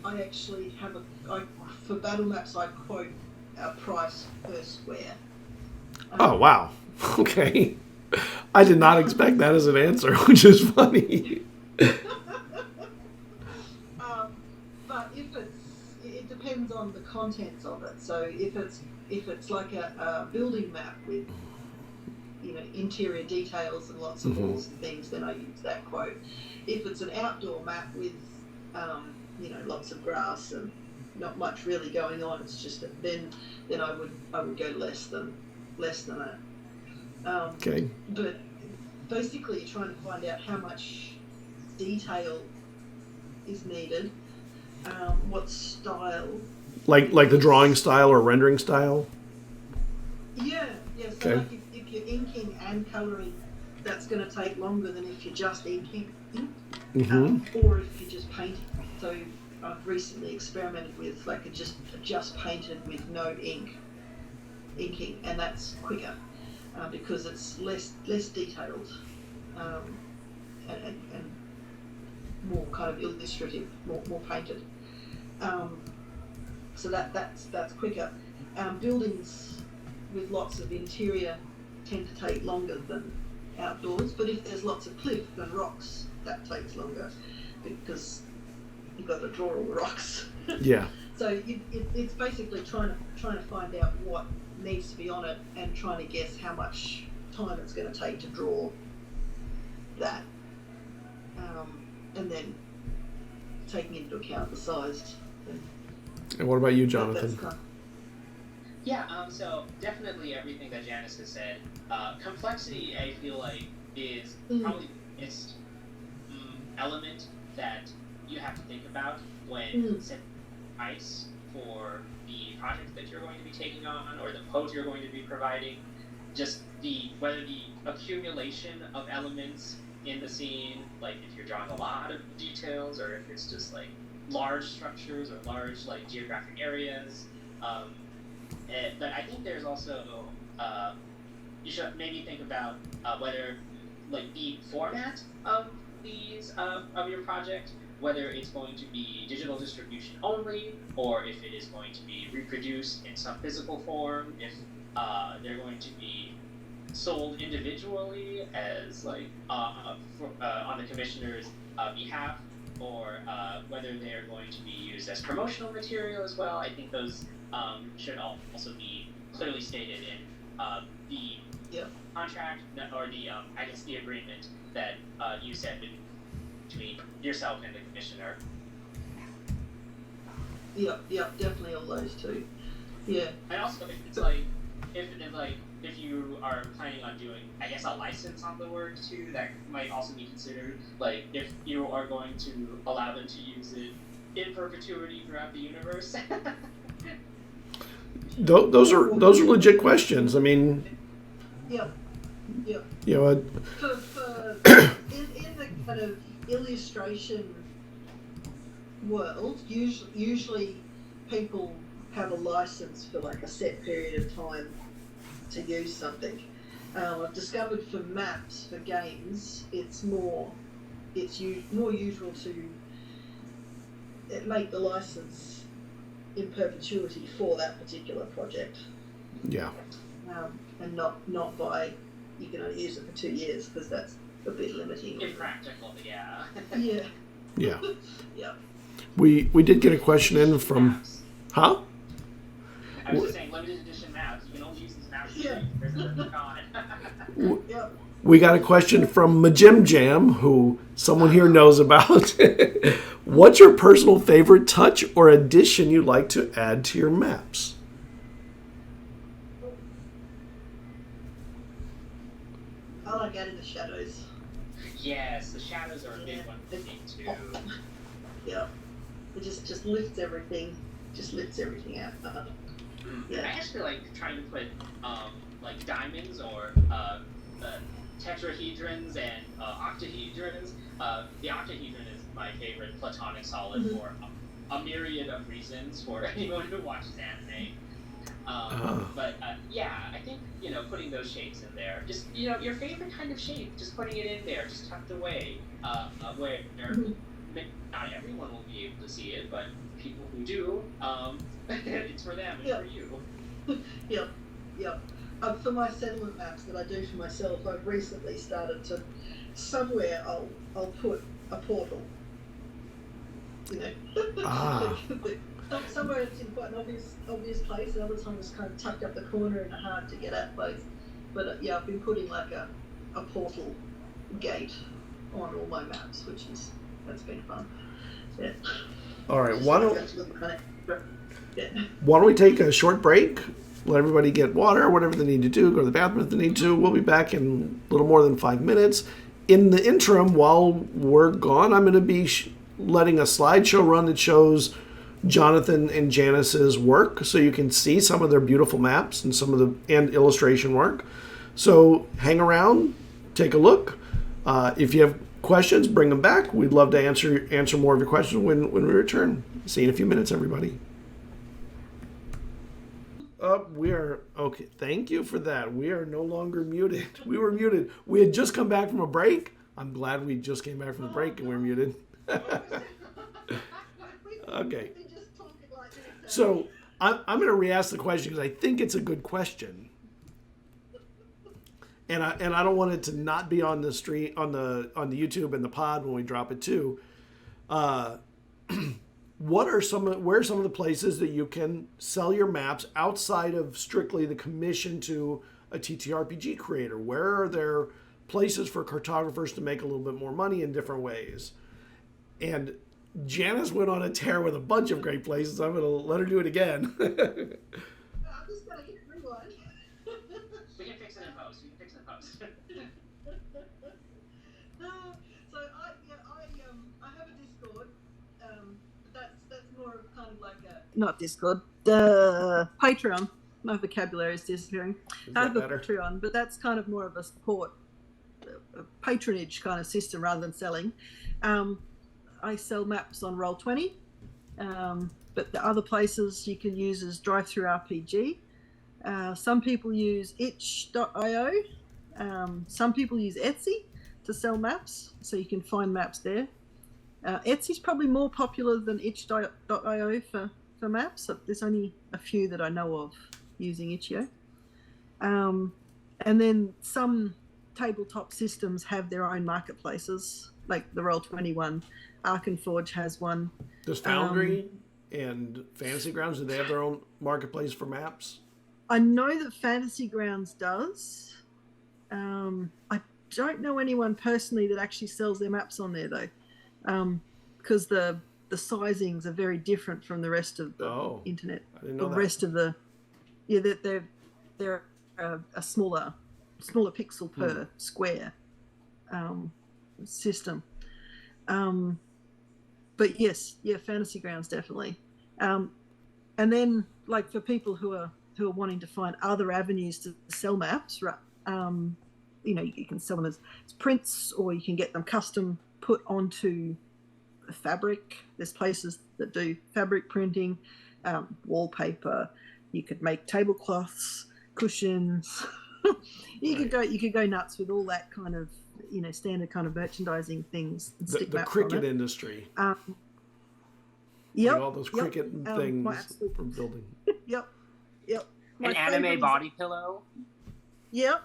Speaker 3: I actually have for battle maps. I quote a price per square.
Speaker 1: Oh wow. Okay. I did not expect that as an answer, which is funny.
Speaker 3: But it depends on the contents of it. So if it's like a building map with interior details and lots of walls and things, then I use that quote. If it's an outdoor map with lots of grass and not much really going on, it's just then I would go less than that.
Speaker 1: Okay.
Speaker 3: But basically, you're trying to find out how much detail is needed, what style.
Speaker 1: Like the drawing style or rendering style?
Speaker 3: Yeah. So
Speaker 1: Okay.
Speaker 3: like if you're inking and colouring, that's going to take longer than if you're just inking, or if you're just painting. So I've recently experimented with just painted with no inking, and that's quicker. Because it's less detailed and more kind of illustrative, more painted. So that's quicker. Buildings with lots of interior tend to take longer than outdoors, but if there's lots of cliff and rocks, that takes longer because you've got to draw all the rocks.
Speaker 1: Yeah.
Speaker 3: So it's basically trying to find out what needs to be on it and trying to guess how much time it's going to take to draw that, and then taking into account the size.
Speaker 1: And what about you, Jonathan?
Speaker 2: Yeah, so definitely everything that Janice has said. Complexity, I feel like, is probably the biggest element that you have to think about when setting price for the project that you're going to be taking on or the pose you're going to be providing. Just whether the accumulation of elements in the scene, like if you're drawing a lot of details or if it's just like large structures or large like geographic areas. But I think there's also you should maybe think about whether like the format of these of your project, whether it's going to be digital distribution only, or if it is going to be reproduced in some physical form, if they're going to be sold individually as like on the commissioner's behalf, or whether they're going to be used as promotional material as well. I think those should also be clearly stated in the contract or the I guess the agreement that you said between yourself and the commissioner.
Speaker 3: Yep, definitely all those two. Yeah.
Speaker 2: And also, if you are planning on doing, I guess, a license on the word too, that might also be considered. Like, if you are going to allow them to use it in perpetuity throughout the universe.
Speaker 1: Those are legit questions. I mean,
Speaker 3: Yeah.
Speaker 1: you know,
Speaker 3: For in the kind of illustration world, usually people have a license for like a set period of time to use something. I've discovered for maps for games, it's more usual to make the license in perpetuity for that particular project.
Speaker 1: yeah.
Speaker 3: And not by, you can only use it for 2 years, because that's a bit limiting.
Speaker 2: Impractical, yeah.
Speaker 3: Yeah.
Speaker 1: Yeah.
Speaker 3: Yeah.
Speaker 1: We did get a question in from,
Speaker 2: Maps.
Speaker 1: huh?
Speaker 2: I was just saying, limited edition maps. You can only use these maps.
Speaker 3: Yeah.
Speaker 2: There's nothing on it.
Speaker 3: Yeah.
Speaker 1: We got a question from Majim Jam, who someone here knows about. What's your personal favorite touch or addition you'd like to add to your maps?
Speaker 3: I like adding the shadows.
Speaker 2: Yes, the shadows are a big one for me too.
Speaker 3: Yeah. It just lifts everything. Just lifts everything out. Yeah.
Speaker 2: I actually like trying to put like diamonds or tetrahedrons and octahedrons. The octahedron is my favorite platonic solid for a myriad of reasons for anyone who watches anime. But yeah, I think, putting those shapes in there, just, your favorite kind of shape, just putting it in there, just tucked away, where not everyone will be able to see it, but people who do, it's for them and for you.
Speaker 3: Yep. For my settlement maps that I do for myself, I've recently started to, somewhere I'll put a portal. Somewhere it's in quite an obvious place, and other times it's kind of tucked up the corner and hard to get at both. But I've been putting like a portal gate on all my maps, that's been fun. Yeah.
Speaker 1: All right, why don't we take a short break? Let everybody get water, whatever they need to do, go to the bathroom if they need to. We'll be back in a little more than 5 minutes. In the interim, while we're gone, I'm going to be letting a slideshow run that shows Jonathan and Janice's work, so you can see some of their beautiful maps and some of the illustration work. So hang around, take a look. If you have questions, bring them back. We'd love to answer more of your questions when we return. See you in a few minutes, everybody. We are okay. Thank you for that. We are no longer muted. We were muted. We had just come back from a break. I'm glad we just came back from the break and we're muted. Okay. So I'm going to re-ask the question because I think it's a good question, and I don't want it to not be on the street on the YouTube and the pod when we drop it too. Where are some of the places that you can sell your maps outside of strictly the commission to a TTRPG creator? Where are there places for cartographers to make a little bit more money in different ways? And Janice went on a tear with a bunch of great places. I'm going to let her do it again.
Speaker 3: I'm just going to hit rewind.
Speaker 2: We can fix it in post.
Speaker 3: So I have a Discord. That's more of kind of like not Discord. Patreon. My vocabulary is disappearing. I have a Patreon, but that's kind of more of a support, a patronage kind of system rather than selling. I sell maps on Roll20, but the other places you can use is Drive-Thru RPG. Some people use itch.io. Some people use Etsy to sell maps, so you can find maps there. Etsy's probably more popular than itch.io for maps. There's only a few that I know of using Itch.io. And then some tabletop systems have their own marketplaces, like the Roll21. Arkenforge has one.
Speaker 1: Does Foundry and Fantasy Grounds, do they have their own marketplace for maps?
Speaker 3: I know that Fantasy Grounds does. I don't know anyone personally that actually sells their maps on there, though, because the sizings are very different from the rest of the internet.
Speaker 1: I didn't know
Speaker 3: the
Speaker 1: that.
Speaker 3: rest of the they're a smaller pixel per square system. But yes, Fantasy Grounds definitely. And then, like, for people who are wanting to find other avenues to sell maps, you can sell them as prints, or you can get them custom put onto fabric. There's places that do fabric printing, wallpaper. You could make tablecloths, cushions. you could go nuts with all that kind of standard kind of merchandising things. And
Speaker 1: The cricket industry.
Speaker 3: Yep.
Speaker 1: Like all those cricket things for building.
Speaker 3: Yep.
Speaker 2: An anime body pillow.
Speaker 3: Yep.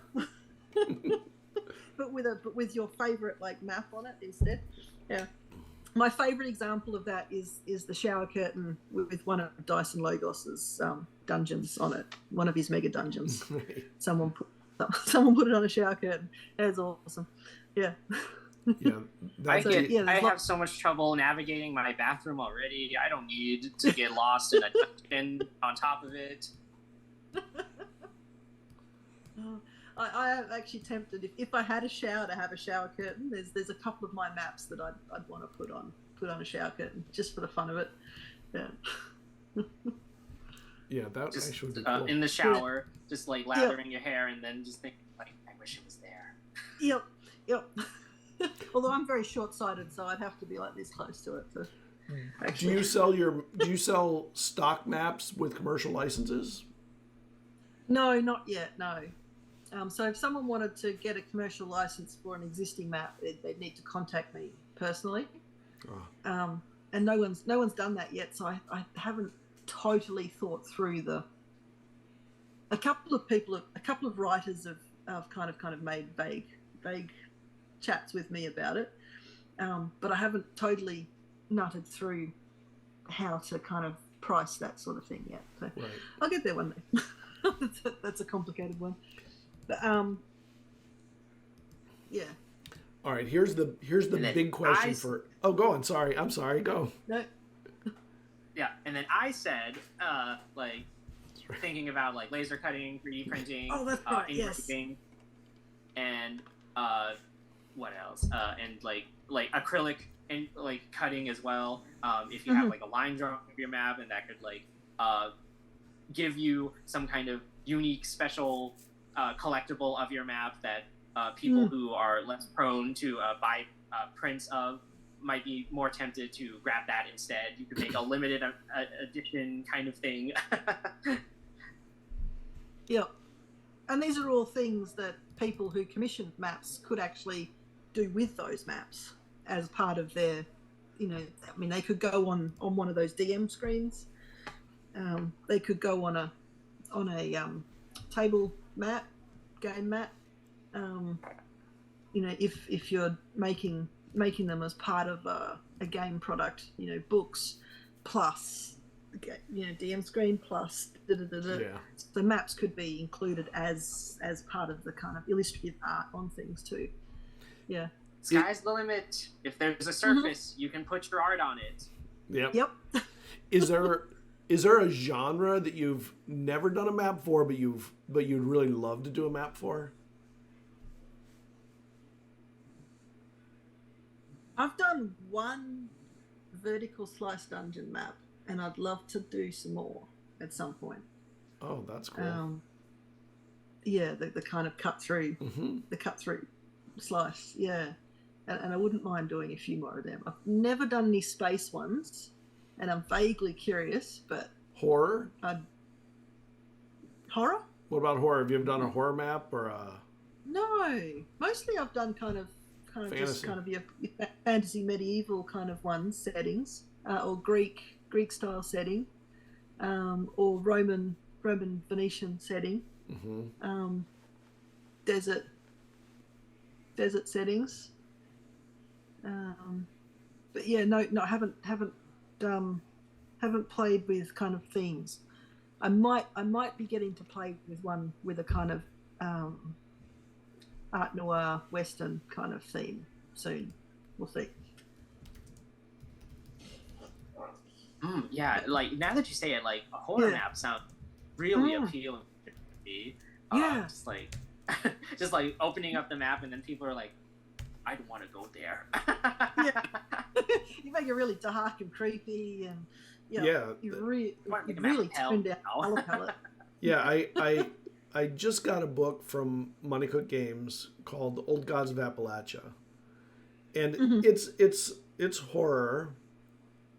Speaker 3: but with your favorite map on it instead. Yeah. My favorite example of that is the shower curtain with one of Dyson Logos's dungeons on it. One of his mega dungeons. Someone put it on a shower curtain. That's awesome. Yeah.
Speaker 1: Yeah,
Speaker 2: I have so much trouble navigating my bathroom already. I don't need to get lost in a dungeon on top of it.
Speaker 3: I am actually tempted, if I had a shower, to have a shower curtain. There's a couple of my maps that I'd want to put on a shower curtain just for the fun of it. Yeah.
Speaker 1: Yeah, that
Speaker 2: just,
Speaker 1: actually would be cool.
Speaker 2: In the shower, just lathering your hair, and then just think I wish it was there.
Speaker 3: Yep. Although I'm very short-sighted, so I'd have to be this close to it. So,
Speaker 1: do you sell stock maps with commercial licenses?
Speaker 3: No, not yet. No. So if someone wanted to get a commercial license for an existing map, they'd need to contact me personally. Oh. And no one's done that yet. So I haven't totally thought through a couple of writers have kind of made vague chats with me about it, but I haven't totally nutted through how to kind of price that sort of thing yet. So right. I'll get there one day. That's a complicated one, but yeah.
Speaker 1: All right, here's the big question for. Oh, go on. Sorry, I'm sorry. Go.
Speaker 3: No.
Speaker 2: Yeah, and then I said, thinking about laser cutting, 3D printing,
Speaker 3: oh, that's right.
Speaker 2: engraving,
Speaker 3: Yes.
Speaker 2: and what else? And acrylic and cutting as well. If you have a line drawing of your map, and that could give you some kind of unique, special collectible of your map that people who are less prone to buy prints of might be more tempted to grab that instead. You could make a limited edition kind of thing.
Speaker 3: Yeah. And these are all things that people who commission maps could actually do with those maps as part of their, they could go on one of those DM screens. They could go on a table map, game map. If you're making them as part of a game product, books plus DM screen plus
Speaker 1: Yeah.
Speaker 3: the maps could be included as part of the kind of illustrative art on things too. Yeah.
Speaker 2: Sky's the limit. If there's a surface, you can put your art on it.
Speaker 1: Yep. Is there a genre that you've never done a map for, but you'd really love to do a map for?
Speaker 3: I've done one vertical slice dungeon map, and I'd love to do some more at some point.
Speaker 1: Oh, that's cool.
Speaker 3: Yeah, the kind of cut through, the cut through slice. Yeah, and I wouldn't mind doing a few more of them. I've never done any space ones, and I'm vaguely curious, but
Speaker 1: horror.
Speaker 3: Horror?
Speaker 1: What about horror? Have you ever done a horror map or a
Speaker 3: No. Mostly I've done kind of
Speaker 1: fantasy?
Speaker 3: just kind of your fantasy medieval kind of ones settings, or Greek style setting, or Roman Venetian setting, desert settings. But yeah, no, I haven't played with kind of themes. I might be getting to play with one with a kind of art noir western kind of theme soon. We'll see.
Speaker 2: Yeah, like now that you say it, like a horror map sounds really appealing to me.
Speaker 3: Yeah.
Speaker 2: Just like opening up the map and then people are like, I don't want to go there.
Speaker 3: Yeah. You make it really dark and creepy, and you really tune down color palette.
Speaker 1: Yeah, I just got a book from Money Cook Games called The Old Gods of Appalachia, and it's horror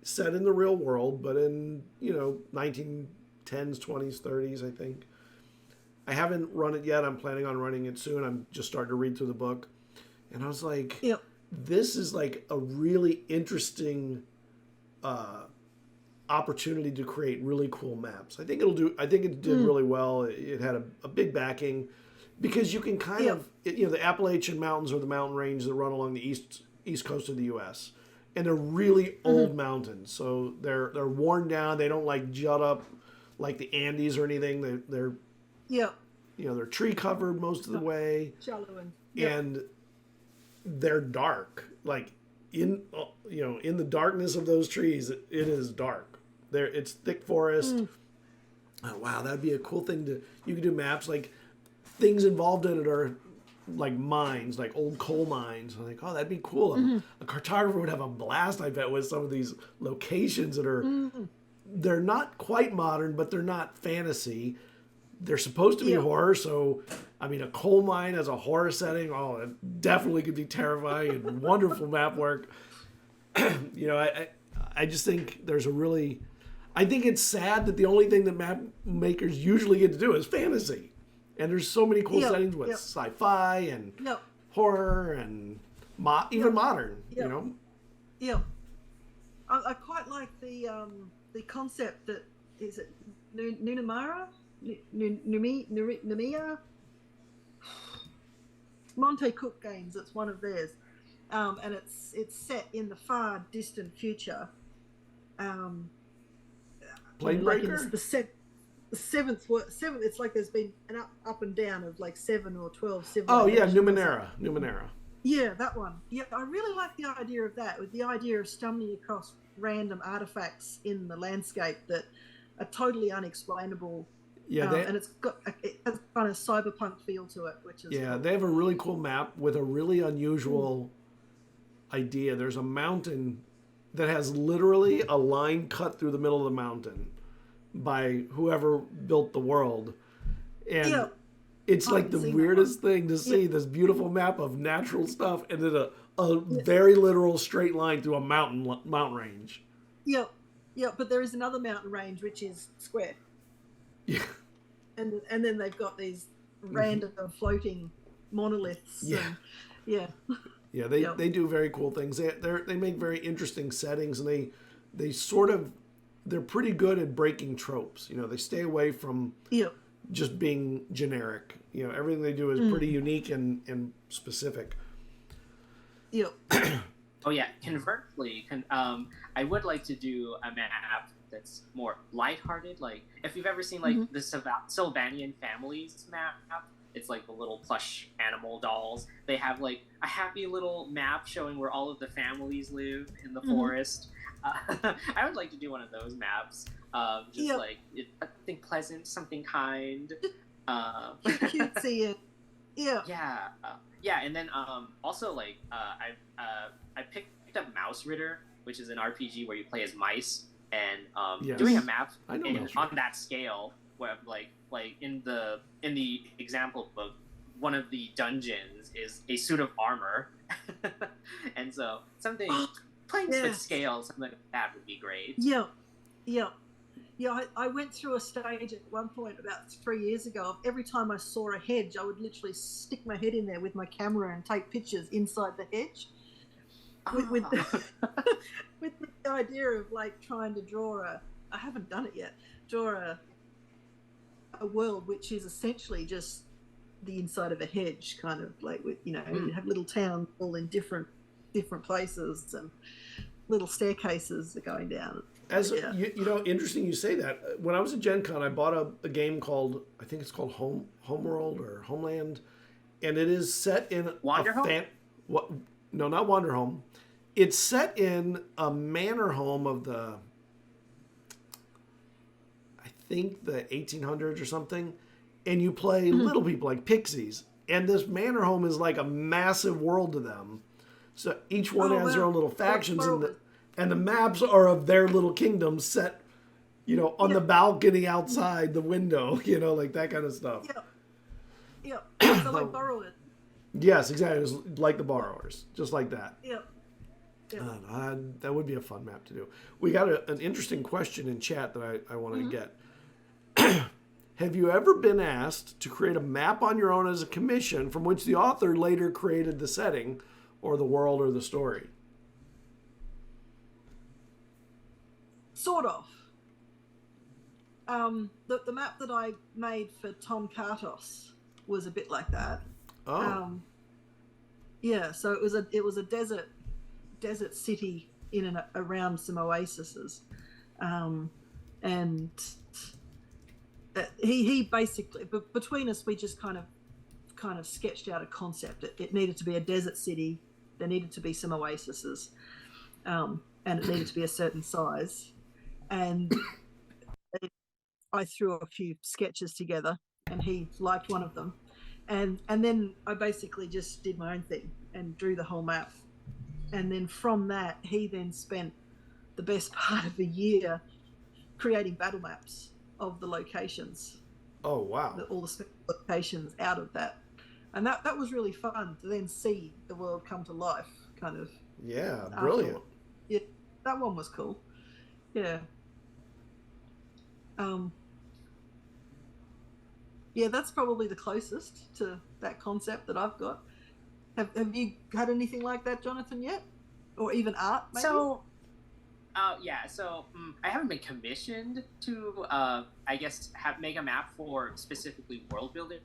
Speaker 1: set in the real world, but in 1910s, 20s, 30s, I think. I haven't run it yet. I'm planning on running it soon. I'm just starting to read through the book, and I was like, this is like a really interesting opportunity to create really cool maps. I think it did really well. It had a big backing because you can kind of, the Appalachian Mountains are the mountain range that run along the east coast of the U.S. and they're really old mountains. So they're worn down. They don't like jut up like the Andes or anything. They're they're tree covered most of the way.
Speaker 3: Shallow
Speaker 1: and they're dark. Like in the darkness of those trees, it is dark. It's thick forest. Oh, wow, that'd be a cool thing you could do maps, like things involved in it are like mines, like old coal mines. I'm like, oh, that'd be cool. A cartographer would have a blast, I bet, with some of these locations that are they're not quite modern, but they're not fantasy. They're supposed to be horror, so I mean, a coal mine as a horror setting, oh, it definitely could be terrifying and wonderful map work. I just think I think it's sad that the only thing that map makers usually get to do is fantasy, and there's so many cool settings with sci-fi and horror and even modern.
Speaker 3: I quite like the concept that is it Nunamara. Numia Monte Cook Games. It's one of theirs, and it's set in the far distant future.
Speaker 1: Planebreaker.
Speaker 3: The seventh. It's like there's been an up and down of like 7 or 12 civilizations.
Speaker 1: Oh yeah, Numenera.
Speaker 3: Yeah, that one. Yeah, I really like the idea of that. With the idea of stumbling across random artifacts in the landscape that are totally unexplainable. Yeah, and it has kind of cyberpunk feel to it, which is cool.
Speaker 1: They have a really cool map with a really unusual idea. There's a mountain that has literally a line cut through the middle of the mountain by whoever built the world, and it's like the weirdest thing to see this beautiful map of natural stuff and then a very literal straight line through a mountain range.
Speaker 3: But there is another mountain range which is square.
Speaker 1: Yeah.
Speaker 3: And then they've got these random floating monoliths.
Speaker 1: They do very cool things. They make very interesting settings, and they're pretty good at breaking tropes. They stay away from just being generic. Everything they do is pretty unique and specific.
Speaker 2: Oh yeah. Conversely, I would like to do a map that's more lighthearted. Like if you've ever seen like the Sylvanian Families map, it's like the little plush animal dolls. They have like a happy little map showing where all of the families live in the forest. I would like to do one of those maps. Like something pleasant, something kind.
Speaker 3: Cutesy.
Speaker 2: And then also like I picked up Mouse Ritter, which is an RPG where you play as mice, and doing a map on that scale where like in the example book, one of the dungeons is a suit of armor. And so something playing with scale, something like that would be great.
Speaker 3: Yeah, I went through a stage at one point about 3 years ago of every time I saw a hedge, I would literally stick my head in there with my camera and take pictures inside the hedge with the, with the idea of like trying to draw I haven't done it yet, draw a world which is essentially just the inside of a hedge, kind of like with, you have little towns all in different places and little staircases are going down.
Speaker 1: As interesting you say that. When I was at Gen Con, I bought a game called, I think it's called Homeworld or Homeland, and it is set in
Speaker 2: Wanderhome?
Speaker 1: What? No, not Wanderhome. It's set in a manor home of I think the 1800s or something, and you play little people like pixies, and this manor home is like a massive world to them. So each one has their own little factions, and the maps are of their little kingdoms set, on the balcony outside the window, like that kind of stuff.
Speaker 3: Yeah. So like Borrowers.
Speaker 1: Yes, exactly. It was like the Borrowers, just like that.
Speaker 3: Yeah.
Speaker 1: That would be a fun map to do. We got an interesting question in chat that I want to get. Have you ever been asked to create a map on your own as a commission from which the author later created the setting or the world or the story?
Speaker 3: Sort of. The map that I made for Tom Kartos was a bit like that.
Speaker 1: Oh.
Speaker 3: Yeah, so it was a desert city in and around some oases, and he basically, between us, we just kind of sketched out a concept. It needed to be a desert city. There needed to be some oases, and it needed to be a certain size. And I threw a few sketches together, and he liked one of them, and then I basically just did my own thing and drew the whole map. And then from that, he then spent the best part of a year creating battle maps of the locations.
Speaker 1: Oh, wow.
Speaker 3: All the locations out of that. And that was really fun to then see the world come to life, kind of.
Speaker 1: Yeah, brilliant.
Speaker 3: Yeah, that one was cool. Yeah. Yeah, that's probably the closest to that concept that I've got. Have you had anything like that, Jonathan, yet? Or even art, maybe?
Speaker 2: So I haven't been commissioned to, I guess, make a map for specifically world building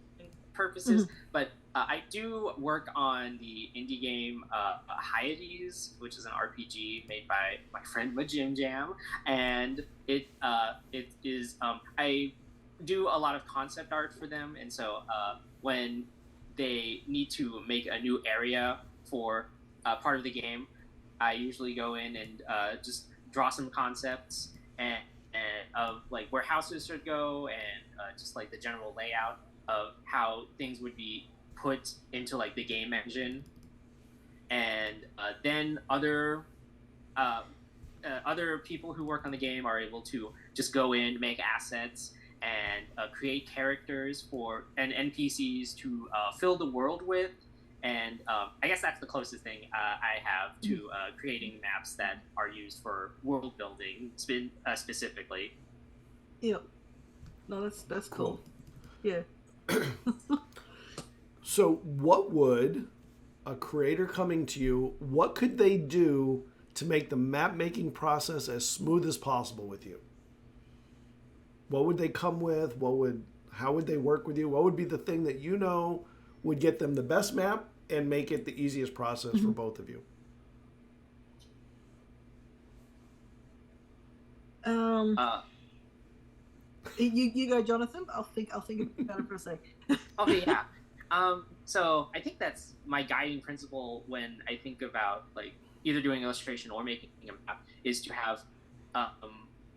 Speaker 2: purposes, but I do work on the indie game Houyee, which is an RPG made by my friend Majim Jam, and it is I do a lot of concept art for them, and so when they need to make a new area for part of the game, I usually go in and just draw some concepts and of like where houses should go and just like the general layout of how things would be put into like the game engine, and then other people who work on the game are able to just go in, make assets, and create characters and NPCs to fill the world with. And I guess that's the closest thing I have to creating maps that are used for world building specifically.
Speaker 3: Yeah. No, that's cool. Yeah.
Speaker 1: So what would a creator coming to you, what could they do to make the map making process as smooth as possible with you? What would they come with? How would they work with you? What would be the thing that would get them the best map and make it the easiest process for both of you?
Speaker 3: You go, Jonathan. I'll think about it for a sec.
Speaker 2: Okay, yeah. So I think that's my guiding principle when I think about like either doing illustration or making a map is to have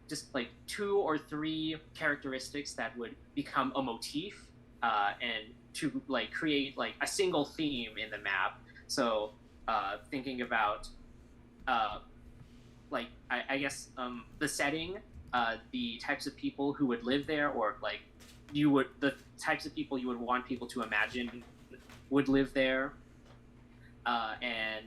Speaker 2: just like 2 or 3 characteristics that would become a motif and to like create like a single theme in the map. So thinking about like I guess the setting, the types of people who would live there, or like the types of people you would want people to imagine would live there, and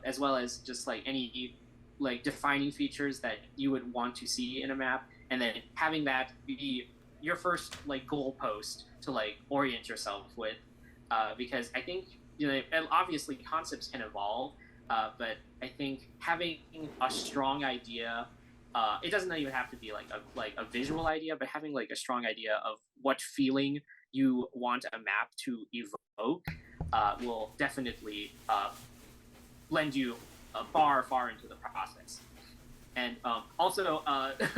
Speaker 2: as well as just like any like defining features that you would want to see in a map, and then having that be your first like goalpost to like orient yourself with, because I think and obviously concepts can evolve, but I think having a strong idea, it doesn't even have to be like a visual idea, but having like a strong idea of what feeling you want a map to evoke will definitely lend you far into the process. And also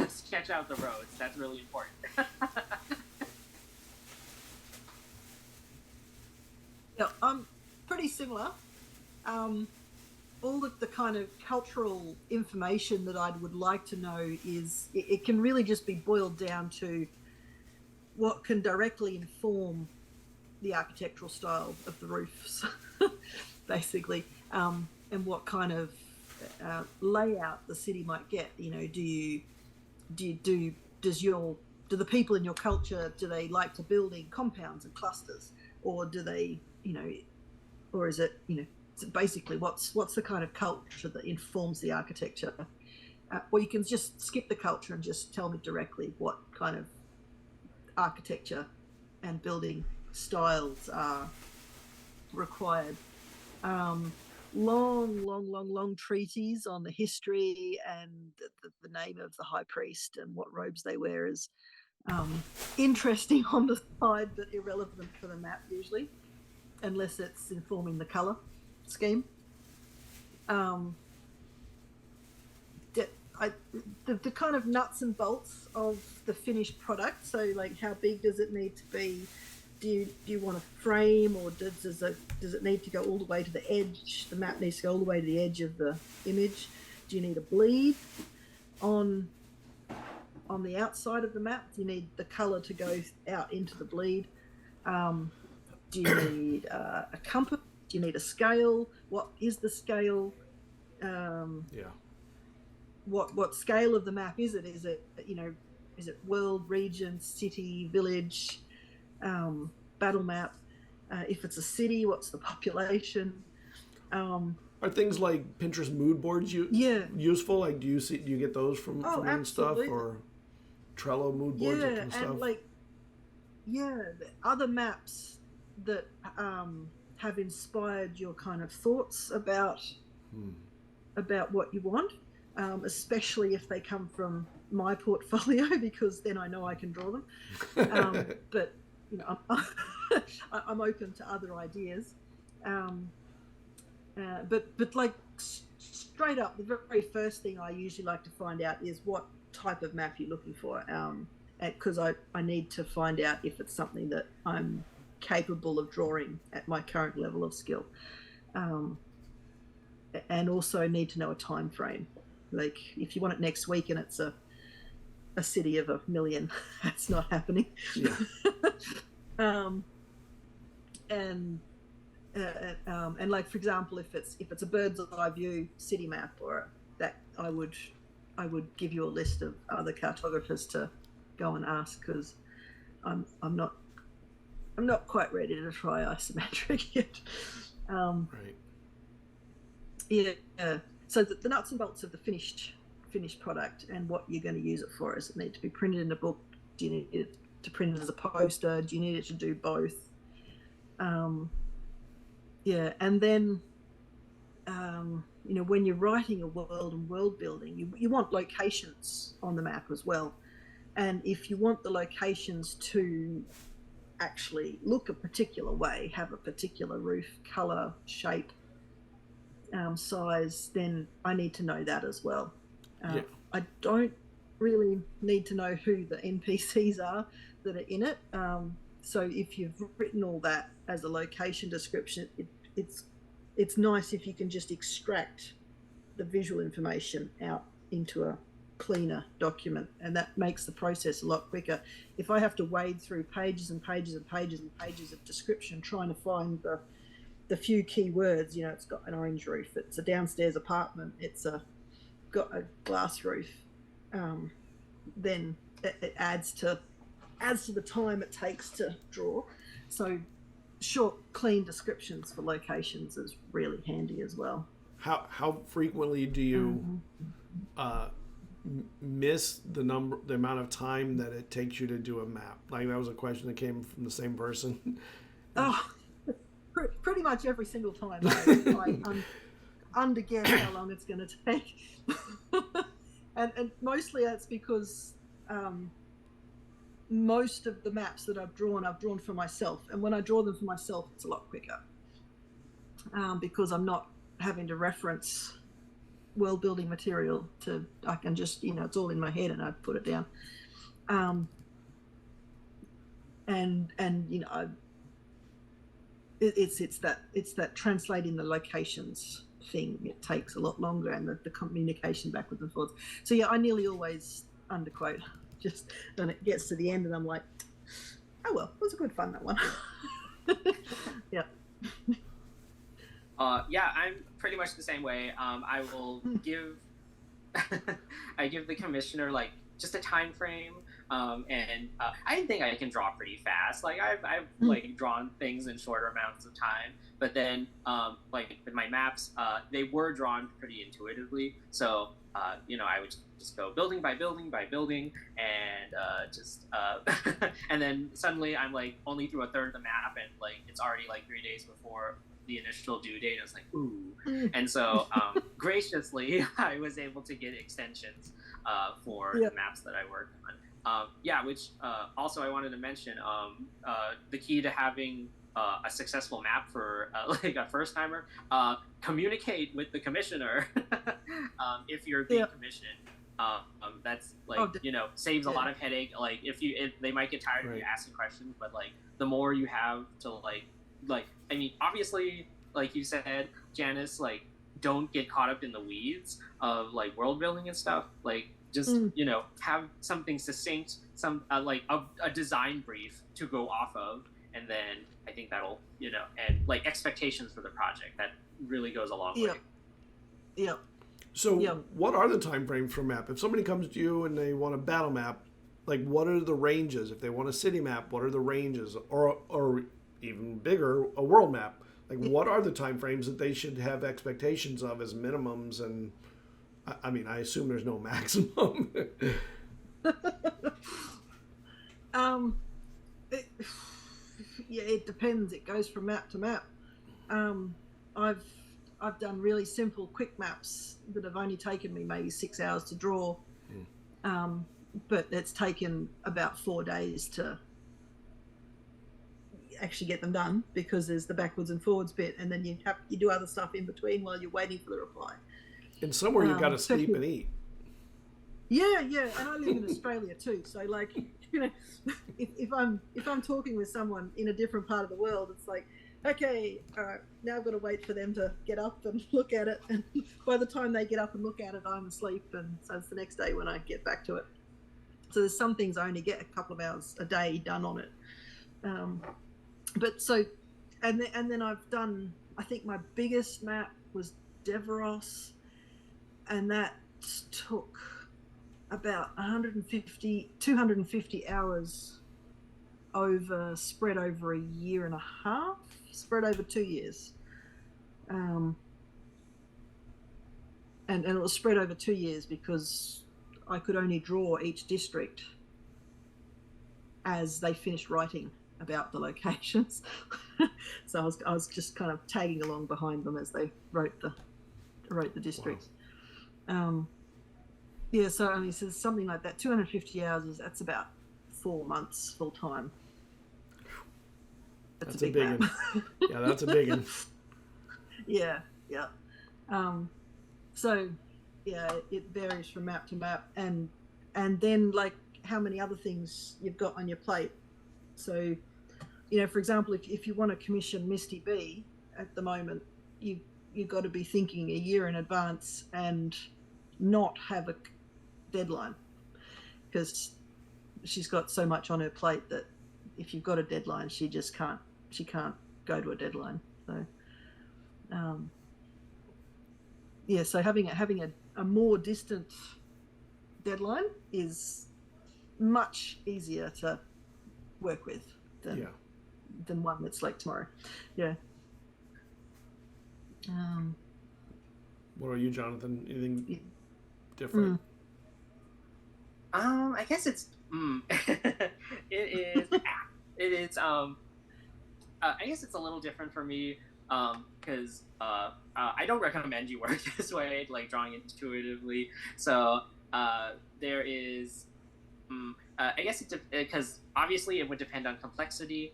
Speaker 2: sketch out the roads. That's really important.
Speaker 3: Yeah, I'm pretty similar. All of the kind of cultural information that I would like to know is it can really just be boiled down to what can directly inform the architectural style of the roofs, basically, and what kind of layout the city might get. Do the people in your culture, do they like to build in compounds and clusters, or do they, or is it, basically what's the kind of culture that informs the architecture? Or you can just skip the culture and just tell me directly what kind of architecture and building styles are required. Long treatises on the history and the name of the high priest and what robes they wear is interesting on the side, but irrelevant for the map usually, unless it's informing the color scheme. The kind of nuts and bolts of the finished product. So, like, how big does it need to be? Do you want a frame, or does it need to go all the way to the edge? The map needs to go all the way to the edge of the image. Do you need a bleed on the outside of the map? Do you need the color to go out into the bleed? Do you need a compass? Do you need a scale? What is the scale? What scale of the map is it? Is it world, region, city, village, battle map? If it's a city, what's the population?
Speaker 1: Are things like Pinterest mood boards useful? Like, do you get those from stuff, or Trello mood boards, that kind of stuff?
Speaker 3: And other maps that have inspired your kind of thoughts about what you want, especially if they come from my portfolio, because then I know I can draw them. But I'm open to other ideas. But like straight up, the very first thing I usually like to find out is what type of map you're looking for, because I need to find out if it's something that I'm capable of drawing at my current level of skill, and also need to know a time frame. Like, if you want it next week and it's a city of 1 million, that's not happening. And like, for example, if it's a bird's eye view city map, or that, I would give you a list of other cartographers to go and ask, because I'm not quite ready to try isometric yet.
Speaker 1: Right.
Speaker 3: Yeah. So the nuts and bolts of the finished product and what you're going to use it for. Is it need to be printed in a book? Do you need it to print it as a poster? Do you need it to do both? And then when you're writing a world and world building, you want locations on the map as well. And if you want the locations to actually look a particular way, have a particular roof color, shape, size, then I need to know that as well. I don't really need to know who the NPCs are that are in it. So if you've written all that as a location description, it's nice if you can just extract the visual information out into a cleaner document, and that makes the process a lot quicker. If I have to wade through pages and pages and pages and pages of description trying to find the few key words, it's got an orange roof, it's a downstairs apartment, it's got a glass roof, then it adds to the time it takes to draw. So short, clean descriptions for locations is really handy as well.
Speaker 1: How frequently do you miss the amount of time that it takes you to do a map? Like, that was a question that came from the same person.
Speaker 3: Oh, pretty much every single time. I underguess how long it's going to take. and mostly that's because most of the maps that I've drawn for myself. And when I draw them for myself, it's a lot quicker because I'm not having to reference world building material I can just, it's all in my head and I put it down. It's that translating the locations thing. It takes a lot longer, and the communication backwards and forwards. So yeah, I nearly always underquote. Just when it gets to the end, and I'm like, oh well, it was a good fun, that one. Yeah.
Speaker 2: Yeah, I'm pretty much the same way. I will give I give the commissioner like just a time frame, and I think I can draw pretty fast. Like I've like drawn things in shorter amounts of time, but then like with my maps, they were drawn pretty intuitively. So I would just go building by building by building, and and then suddenly I'm like only through a third of the map, and like it's already like 3 days before the initial due date. I was like, ooh. And so graciously, I was able to get extensions for the maps that I worked on. Which also I wanted to mention, the key to having a successful map for like a first timer, communicate with the commissioner if you're being commissioned. That's like, saves a lot of headache. Like if they might get tired of you asking questions, but like the more you have to like, I mean, obviously, like you said, Janice, like, don't get caught up in the weeds of like world building and stuff. Like, just have something succinct, like a design brief to go off of, and then I think that'll and like expectations for the project, that really goes a long way.
Speaker 3: Yeah.
Speaker 1: So, what are the time frames for a map? If somebody comes to you and they want a battle map, like, what are the ranges? If they want a city map, what are the ranges? Or even bigger, a world map. Like, what are the time frames that they should have expectations of as minimums? And I mean, I assume there's no maximum.
Speaker 3: It depends. It goes from map to map. I've done really simple, quick maps that have only taken me maybe 6 hours to draw, but it's taken about 4 days to actually get them done, because there's the backwards and forwards bit, and then you do other stuff in between while you're waiting for the reply. And
Speaker 1: somewhere you've got to sleep and eat.
Speaker 3: Yeah, and I live in Australia too, so like, if I'm talking with someone in a different part of the world, it's like, okay, all right, now I've got to wait for them to get up and look at it, and by the time they get up and look at it, I'm asleep, and so it's the next day when I get back to it. So there's some things I only get a couple of hours a day done on it. But so, and then I've done, I think my biggest map was Deveros, and that took about 250 hours spread over a year and a half, spread over 2 years. And it was spread over 2 years because I could only draw each district as they finished writing about the locations. So I was just kind of tagging along behind them as they wrote the districts. Wow. So I mean, so something like that, 250 hours, that's about 4 months full time. That's a big one.
Speaker 1: Yeah, that's a big one.
Speaker 3: Yeah. So yeah, it varies from map to map, and then like how many other things you've got on your plate. So, for example, if you want to commission Misty B at the moment, you've got to be thinking a year in advance and not have a deadline, because she's got so much on her plate that if you've got a deadline, she can't go to a deadline. So, so having a more distant deadline is much easier to work with than one that's like tomorrow. Yeah.
Speaker 1: What are you, Jonathan? Anything different?
Speaker 2: I guess it's it is it is I guess it's a little different for me because I don't recommend you work this way, like drawing intuitively. So there is, I guess it's because obviously it would depend on complexity.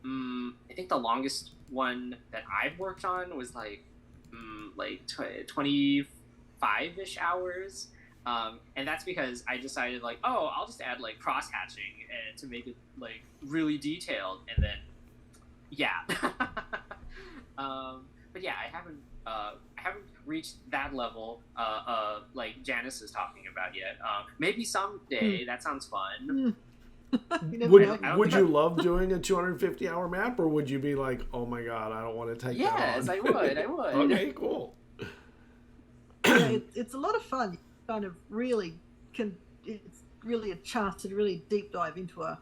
Speaker 2: I think the longest one that I've worked on was like 25-ish hours. And that's because I decided like, oh, I'll just add like cross hatching to make it like really detailed, and then yeah. But yeah, I haven't reached that level like Janice is talking about yet. Maybe someday. That sounds fun.
Speaker 3: You never know.
Speaker 1: Would you love doing a 250-hour map, or would you be like, oh my god, I don't want to take that on?
Speaker 2: Yes, I would. I would.
Speaker 1: Okay, cool.
Speaker 3: Yeah, it's a lot of fun. You kind of really can. It's really a chance to really deep dive into a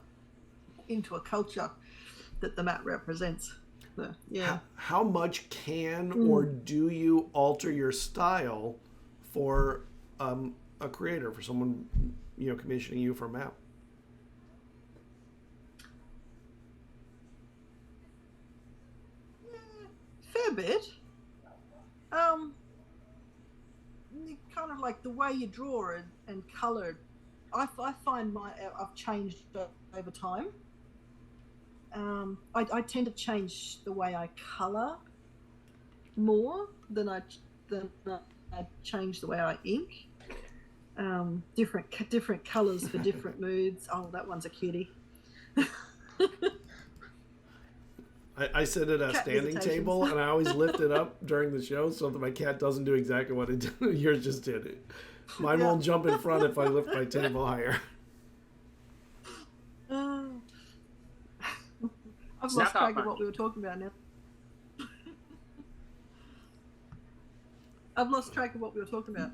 Speaker 3: culture that the map represents. So, yeah.
Speaker 1: How much can or do you alter your style for a creator, for someone commissioning you for a map?
Speaker 3: Fair bit. Kind of like the way you draw and color. I find I've changed over time. I tend to change the way I color more than I change the way I ink. Different colors for different moods. Oh, that one's a cutie.
Speaker 1: I sit at a
Speaker 3: Cat
Speaker 1: standing table, and I always lift it up during the show so that my cat doesn't do exactly what it did. Yours just did it. Mine won't jump in front if I lift my table higher.
Speaker 3: I've lost track of what we were talking about now. I've lost track of what we were talking about.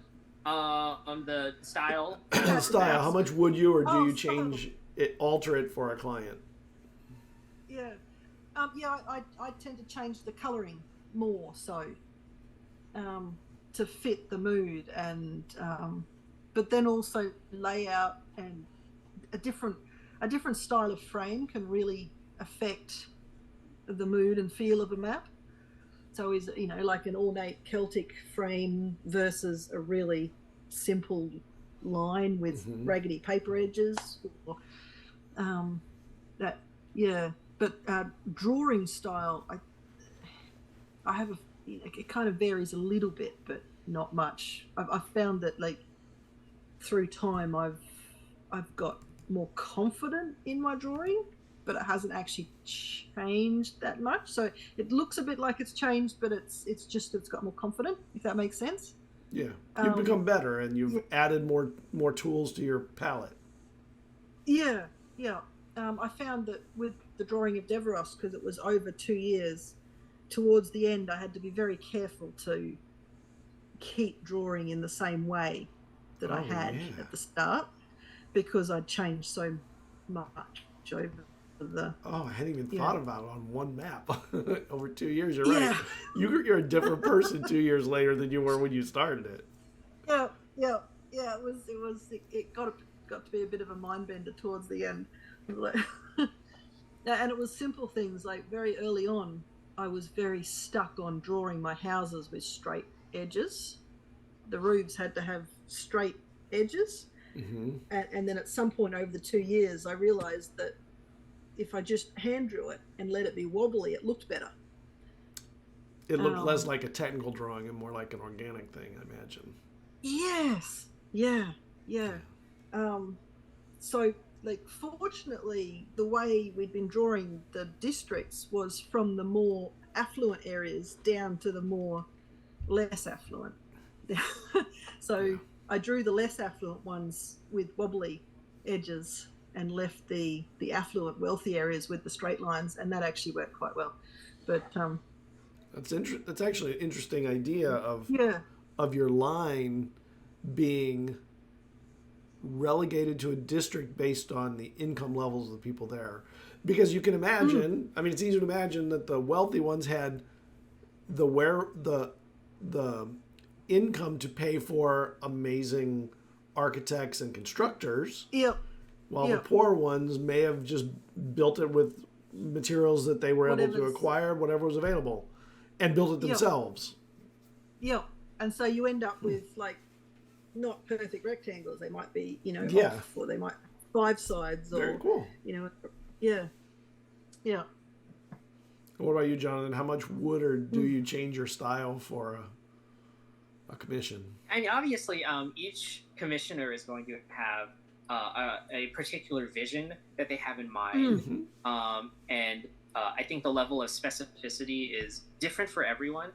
Speaker 2: On the style.
Speaker 1: The style. How much would you, or do you
Speaker 3: style.
Speaker 1: change it, alter it for a client?
Speaker 3: Yeah. I tend to change the colouring more so to fit the mood, and but then also layout and a different style of frame can really affect the mood and feel of a map. So is like an ornate Celtic frame versus a really simple line with raggedy paper edges, or, But drawing style, I have it kind of varies a little bit, but not much. I've found that like through time, I've got more confident in my drawing, but it hasn't actually changed that much. So it looks a bit like it's changed, but it's got more confident, if that makes sense.
Speaker 1: Yeah, you've become better, and you've added more tools to your palette.
Speaker 3: Yeah. I found that with the drawing of Deveros, because it was over 2 years, towards the end I had to be very careful to keep drawing in the same way that I had at the start, because I'd changed so much over the...
Speaker 1: Oh, I hadn't even thought about it on one map. Over 2 years, you're right. You're a different person 2 years later than you were when you started it.
Speaker 3: Yeah. It got to be a bit of a mind bender towards the end. And it was simple things, like very early on I was very stuck on drawing my houses with straight edges. The roofs had to have straight edges. And then at some point over the 2 years I realized that if I just hand drew it and let it be wobbly, it looked better.
Speaker 1: It looked less like a technical drawing and more like an organic thing, I imagine.
Speaker 3: Yes. Yeah. So, like, fortunately, the way we'd been drawing the districts was from the more affluent areas down to the more less affluent. So I drew the less affluent ones with wobbly edges and left the affluent, wealthy areas with the straight lines, and that actually worked quite well. But
Speaker 1: that's actually an interesting idea of your line being relegated to a district based on the income levels of the people there, because you can imagine, I mean, it's easy to imagine that the wealthy ones had the income to pay for amazing architects and constructors,
Speaker 3: Yep.
Speaker 1: while
Speaker 3: Yep.
Speaker 1: the poor ones may have just built it with materials that they were able to
Speaker 3: Whatever's-
Speaker 1: acquire, whatever was available, and built it
Speaker 3: Yep.
Speaker 1: themselves.
Speaker 3: Yep. And so you end up with like not perfect rectangles. They might be,
Speaker 1: Yeah.
Speaker 3: off, or they might 5 sides,
Speaker 1: Very
Speaker 3: or
Speaker 1: cool.
Speaker 3: yeah.
Speaker 1: What about you, Jonathan? How much would or do you change your style for a commission?
Speaker 2: I mean, obviously, each commissioner is going to have a particular vision that they have in mind, and I think the level of specificity is different for everyone.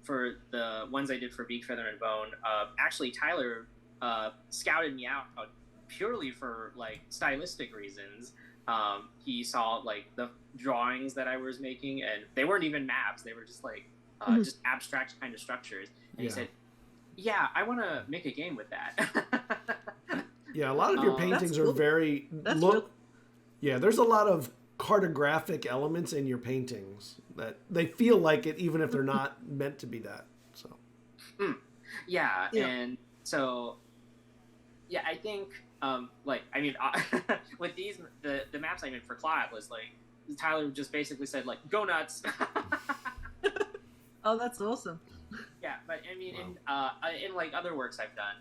Speaker 2: For the ones I did for Beak, Feather, and Bone, actually, Tyler scouted me out purely for like stylistic reasons. He saw like the drawings that I was making, and they weren't even maps; they were just like just abstract kind of structures. And he said, "Yeah, I want to make a game with that."
Speaker 1: Yeah, a lot of your paintings are
Speaker 3: cool.
Speaker 1: very Yeah, there's a lot of cartographic elements in your paintings that they feel like it, even if they're not meant to be that. So.
Speaker 2: Yeah, and so I think with these the maps I made for Claw Atlas, like Tyler just basically said like go nuts.
Speaker 3: Oh, that's awesome.
Speaker 2: Yeah, but I mean in like other works I've done,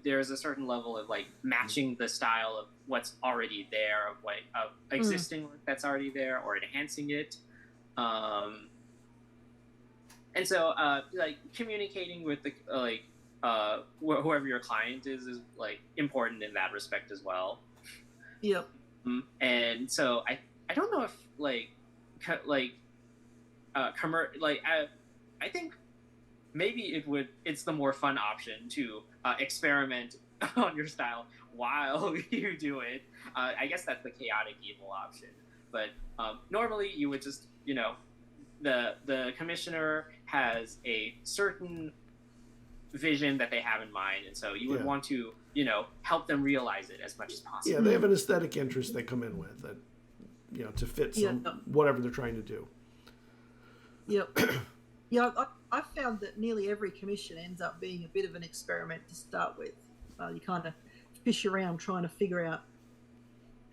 Speaker 2: there's a certain level of like matching the style of what's already there, of like of existing work that's already there, or enhancing it. And so like communicating with the whoever your client is like important in that respect as well.
Speaker 3: Yep.
Speaker 2: And so I don't know if I think maybe it's the more fun option to experiment on your style while you do it. I guess that's the chaotic evil option. But normally you would just, the commissioner has a certain vision that they have in mind, and so you would want to, help them realize it as much as possible.
Speaker 1: Yeah, they have an aesthetic interest they come in with that, to fit whatever they're trying to do.
Speaker 3: Yep. Yeah, I found that nearly every commission ends up being a bit of an experiment to start with. You kind of fish around trying to figure out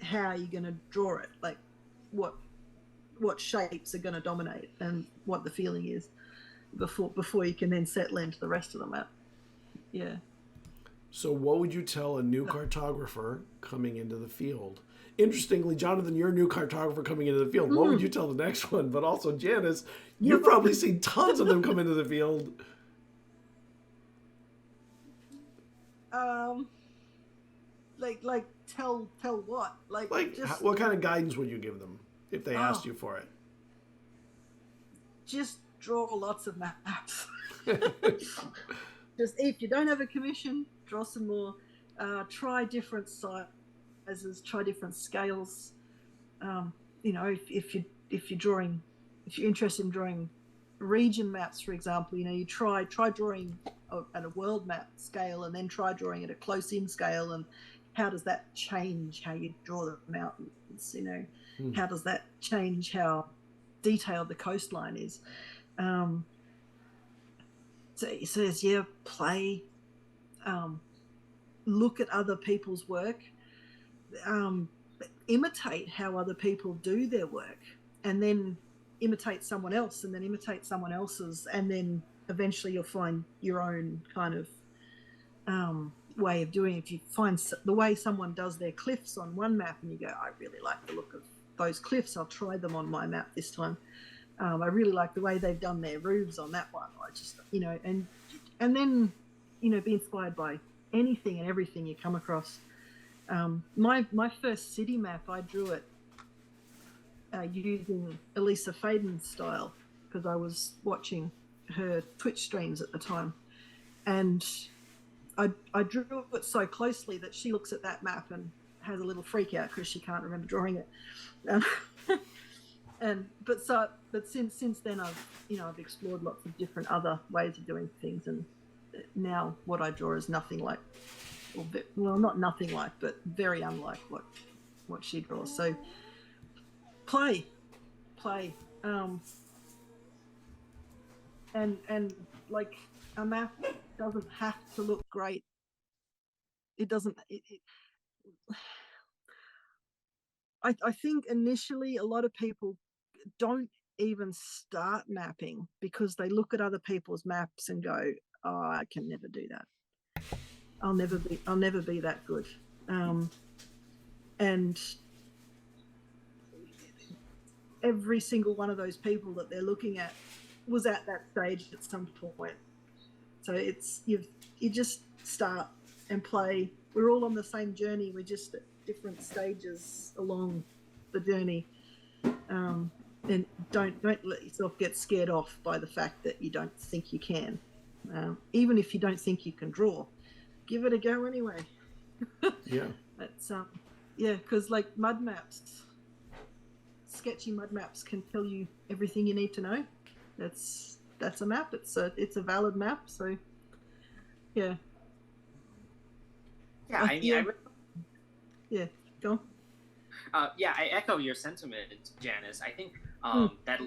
Speaker 3: how you're going to draw it, like what shapes are going to dominate and what the feeling is before you can then settle into the rest of the map. Yeah.
Speaker 1: So what would you tell a new cartographer coming into the field? Interestingly, Jonathan, you're a new cartographer coming into the field. What would you tell the next one? But also, Janice, you've probably seen tons of them come into the field.
Speaker 3: Like tell what? Like just,
Speaker 1: what kind of guidance would you give them if they asked you for it?
Speaker 3: Just draw lots of maps. Just if you don't have a commission, draw some more. Try different sizes. Try different scales. If you're interested in drawing region maps, for example, you try drawing at a world map scale, and then try drawing at a close-in scale, and how does that change how you draw the mountains? How does that change how detailed the coastline is? So it says, play, look at other people's work, imitate how other people do their work, and then imitate someone else, and then imitate someone else's, and then eventually you'll find your own kind of way of doing it. If you find the way someone does their cliffs on one map and you go, I really like the look of those cliffs, I'll try them on my map this time. I really like the way they've done their roofs on that one. I just, and then, be inspired by anything and everything you come across. My first city map, I drew it using Elisa Faden's style, because I was watching her Twitch streams at the time. And I drew it so closely that she looks at that map and has a little freak out because she can't remember drawing it. But since then I've explored lots of different other ways of doing things, and now what I draw is nothing like, well, not nothing like, but very unlike what she draws. So play, and like a map doesn't have to look great. It doesn't. I think initially a lot of people don't even start mapping because they look at other people's maps and go, "Oh, I can never do that. I'll never be that good." And every single one of those people that they're looking at was at that stage at some point. So it's you just start and play. We're all on the same journey. We're just at different stages along the journey. And don't let yourself get scared off by the fact that you don't think you can. Even if you don't think you can draw, give it a go anyway.
Speaker 1: Yeah.
Speaker 3: That's because like mud maps, sketchy mud maps can tell you everything you need to know. That's a map. It's a valid map. So yeah.
Speaker 2: Yeah, I mean,
Speaker 3: yeah, go on.
Speaker 2: Yeah, I echo your sentiment, Janice. I think that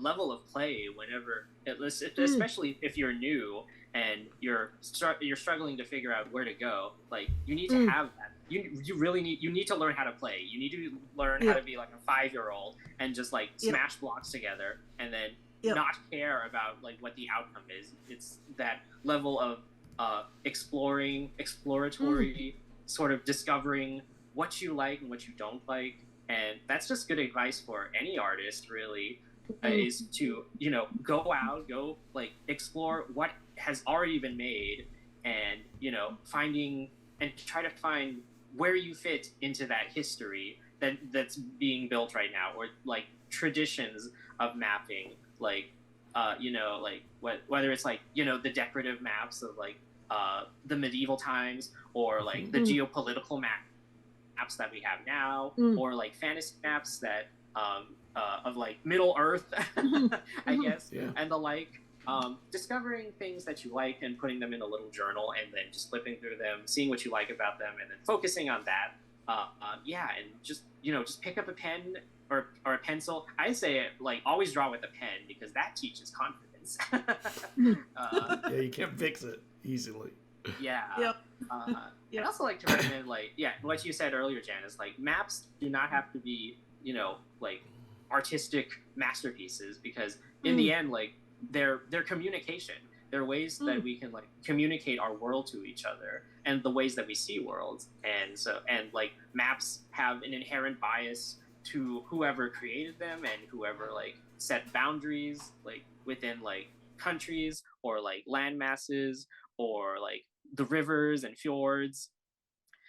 Speaker 2: level of play, whenever, especially if you're new and you're struggling to figure out where to go, like you need to have that. You really need to learn how to play. You need to learn how to be like a 5-year-old and just like smash blocks together and then not care about like what the outcome is. It's that level of exploratory sort of discovering what you like and what you don't like. And that's just good advice for any artist, really, is to, go out, like explore what has already been made and, try to find where you fit into that history that's being built right now, or like traditions of mapping, like, whether it's like, the decorative maps of like the medieval times or like the geopolitical maps that we have now, or like fantasy maps that of like Middle Earth, I guess, and the like. Discovering things that you like and putting them in a little journal and then just flipping through them, seeing what you like about them, and then focusing on that. And just pick up a pen or a pencil. I say like always draw with a pen because that teaches confidence.
Speaker 1: Yeah, you can't fix it easily.
Speaker 2: Yeah.
Speaker 3: Yep.
Speaker 2: I'd also like to recommend what you said earlier, Janice. Like maps do not have to be like artistic masterpieces, because in the end, like they're communication. They're ways that we can like communicate our world to each other and the ways that we see worlds. And like maps have an inherent bias to whoever created them and whoever like set boundaries like within like countries or like land masses or like the rivers and fjords.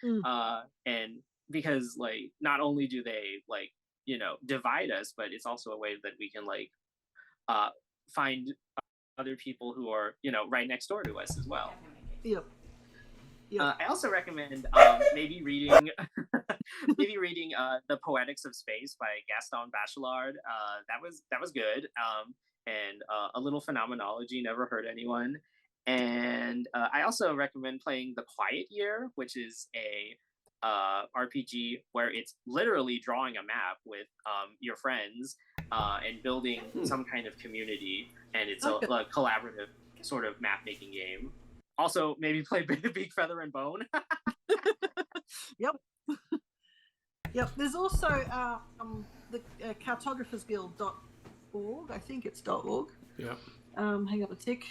Speaker 2: And because like not only do they like divide us, but it's also a way that we can like find other people who are right next door to us as well.
Speaker 3: Yep.
Speaker 2: I also recommend maybe reading The Poetics of Space by Gaston Bachelard. That was good. And A Little Phenomenology, never hurt anyone. And I also recommend playing The Quiet Year, which is a RPG where it's literally drawing a map with your friends and building some kind of community, and it's a collaborative sort of map making game. Also, maybe play Big Feather and Bone.
Speaker 3: Yep. There's also the cartographersguild.org. I think it's .org.
Speaker 1: Yeah.
Speaker 3: Hang on a tick.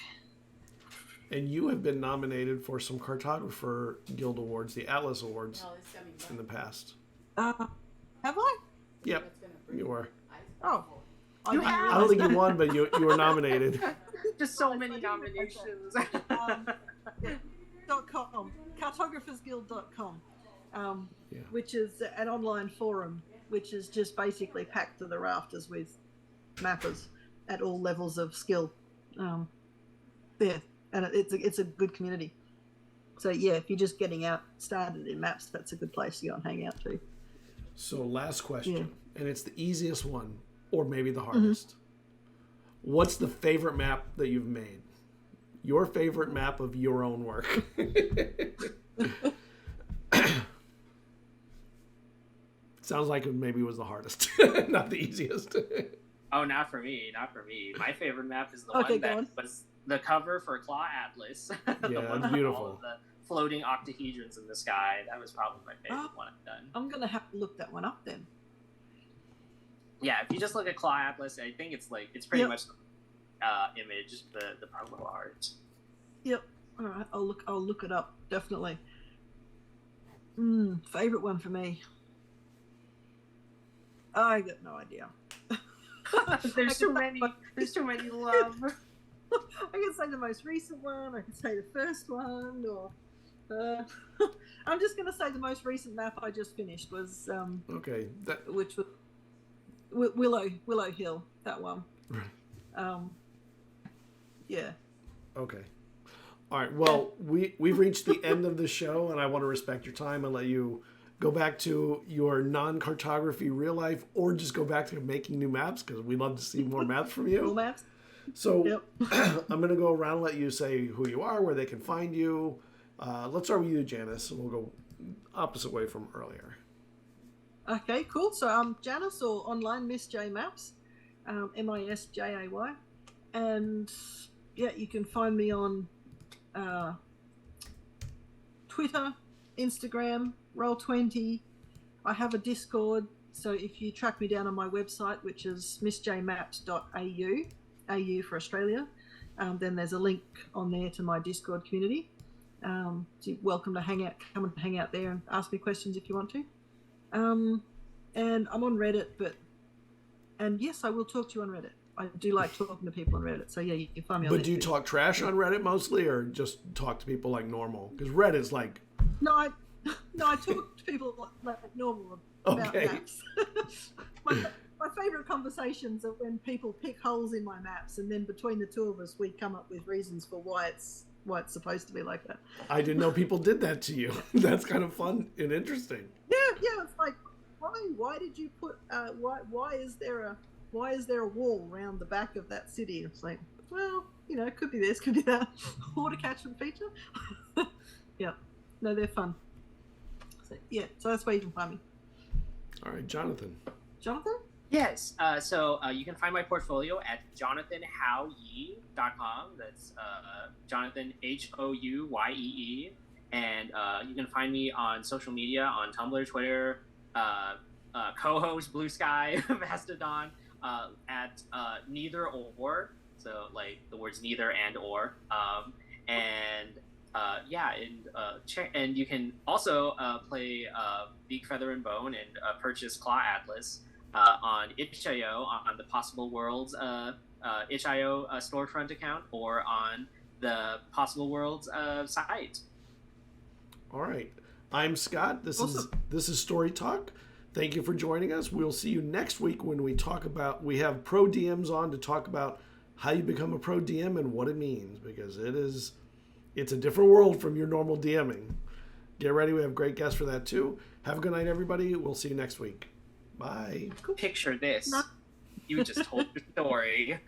Speaker 1: And you have been nominated for some Cartographer Guild Awards, the Atlas Awards, in the past.
Speaker 3: Have I?
Speaker 1: Yep, you were.
Speaker 3: Oh.
Speaker 1: I don't think you won, but you were nominated.
Speaker 2: Just so many nominations.
Speaker 3: .com, cartographersguild.com, which is an online forum, which is just basically packed to the rafters with mappers at all levels of skill. And it's a good community. So yeah, if you're just getting started in maps, that's a good place to go and hang out too.
Speaker 1: So last question, and it's the easiest one, or maybe the hardest. What's the favorite map that you've made? Your favorite map of your own work. Sounds like it maybe was the hardest, not the easiest.
Speaker 2: Oh, not for me. Not for me. My favorite map is the
Speaker 3: Okay,
Speaker 2: one
Speaker 3: go
Speaker 2: that
Speaker 3: on.
Speaker 2: was the cover for Claw Atlas. The
Speaker 1: Yeah,
Speaker 2: one
Speaker 1: it's
Speaker 2: with
Speaker 1: beautiful.
Speaker 2: all of the floating octahedrons in the sky. That was probably my favorite one I've done.
Speaker 3: I'm gonna have to look that one up then.
Speaker 2: Yeah, if you just look at Claw Atlas, I think it's pretty much image, the promo art.
Speaker 3: Yep. All right. I'll look it up definitely. Favorite one for me. I got no idea.
Speaker 2: There's too many. There's too many love.
Speaker 3: I can say the most recent one. I can say the first one, or I'm just going to say the most recent map I just finished was
Speaker 1: Okay.
Speaker 3: which was Willow Hill. That one. Yeah.
Speaker 1: Okay. All right. Well, we've reached the end of the show, and I want to respect your time and let you go back to your non-cartography real life, or just go back to making new maps, because we'd love to see more maps from you.
Speaker 3: Cool maps.
Speaker 1: So
Speaker 3: Yep.
Speaker 1: I'm going to go around and let you say who you are, where they can find you. Let's start with you, Janice, and we'll go opposite way from earlier.
Speaker 3: Okay, cool. So I'm Janice, or online Miss J Maps, MISJAY, and yeah, you can find me on Twitter, Instagram, Roll20. I have a Discord, so if you track me down on my website, which is missjmaps.au, AU for Australia, then there's a link on there to my Discord community. So you're welcome to come and hang out there and ask me questions if you want to. And I'm on Reddit, and yes, I will talk to you on Reddit. I do like talking to people on Reddit, so yeah, you can find me on there.
Speaker 1: But do you talk trash on Reddit mostly, or just talk to people like normal? Because Reddit's like...
Speaker 3: No, I talk to people like normal about maps. My favourite conversations are when people pick holes in my maps, and then between the two of us, we come up with reasons for why it's supposed to be like that.
Speaker 1: I didn't know people did that to you. That's kind of fun and interesting.
Speaker 3: Yeah, it's like, why did you put why is there a wall around the back of that city? It's like, well, it could be this, could be that. Water catchment feature. Yeah, no, they're fun. So that's where you can find me.
Speaker 1: All right, Jonathan.
Speaker 3: Jonathan?
Speaker 2: Yes. So you can find my portfolio at jonathanhouyee.com. That's Jonathan Houyee. And you can find me on social media, on Tumblr, Twitter, co-host, Blue Sky, Mastodon, at neither or. So like the words neither and or. And you can also play Beak, Feather, and Bone and purchase Claw Atlas on itch.io, on the Possible Worlds itch.io storefront account, or on the Possible Worlds site.
Speaker 1: All right. I'm Scott. This is Story Talk. Thank you for joining us. We'll see you next week when we have pro DMs on to talk about how you become a pro DM and what it means, because it's a different world from your normal DMing. Get ready. We have great guests for that too. Have a good night, everybody. We'll see you next week. Bye.
Speaker 2: Picture this. You just told your story.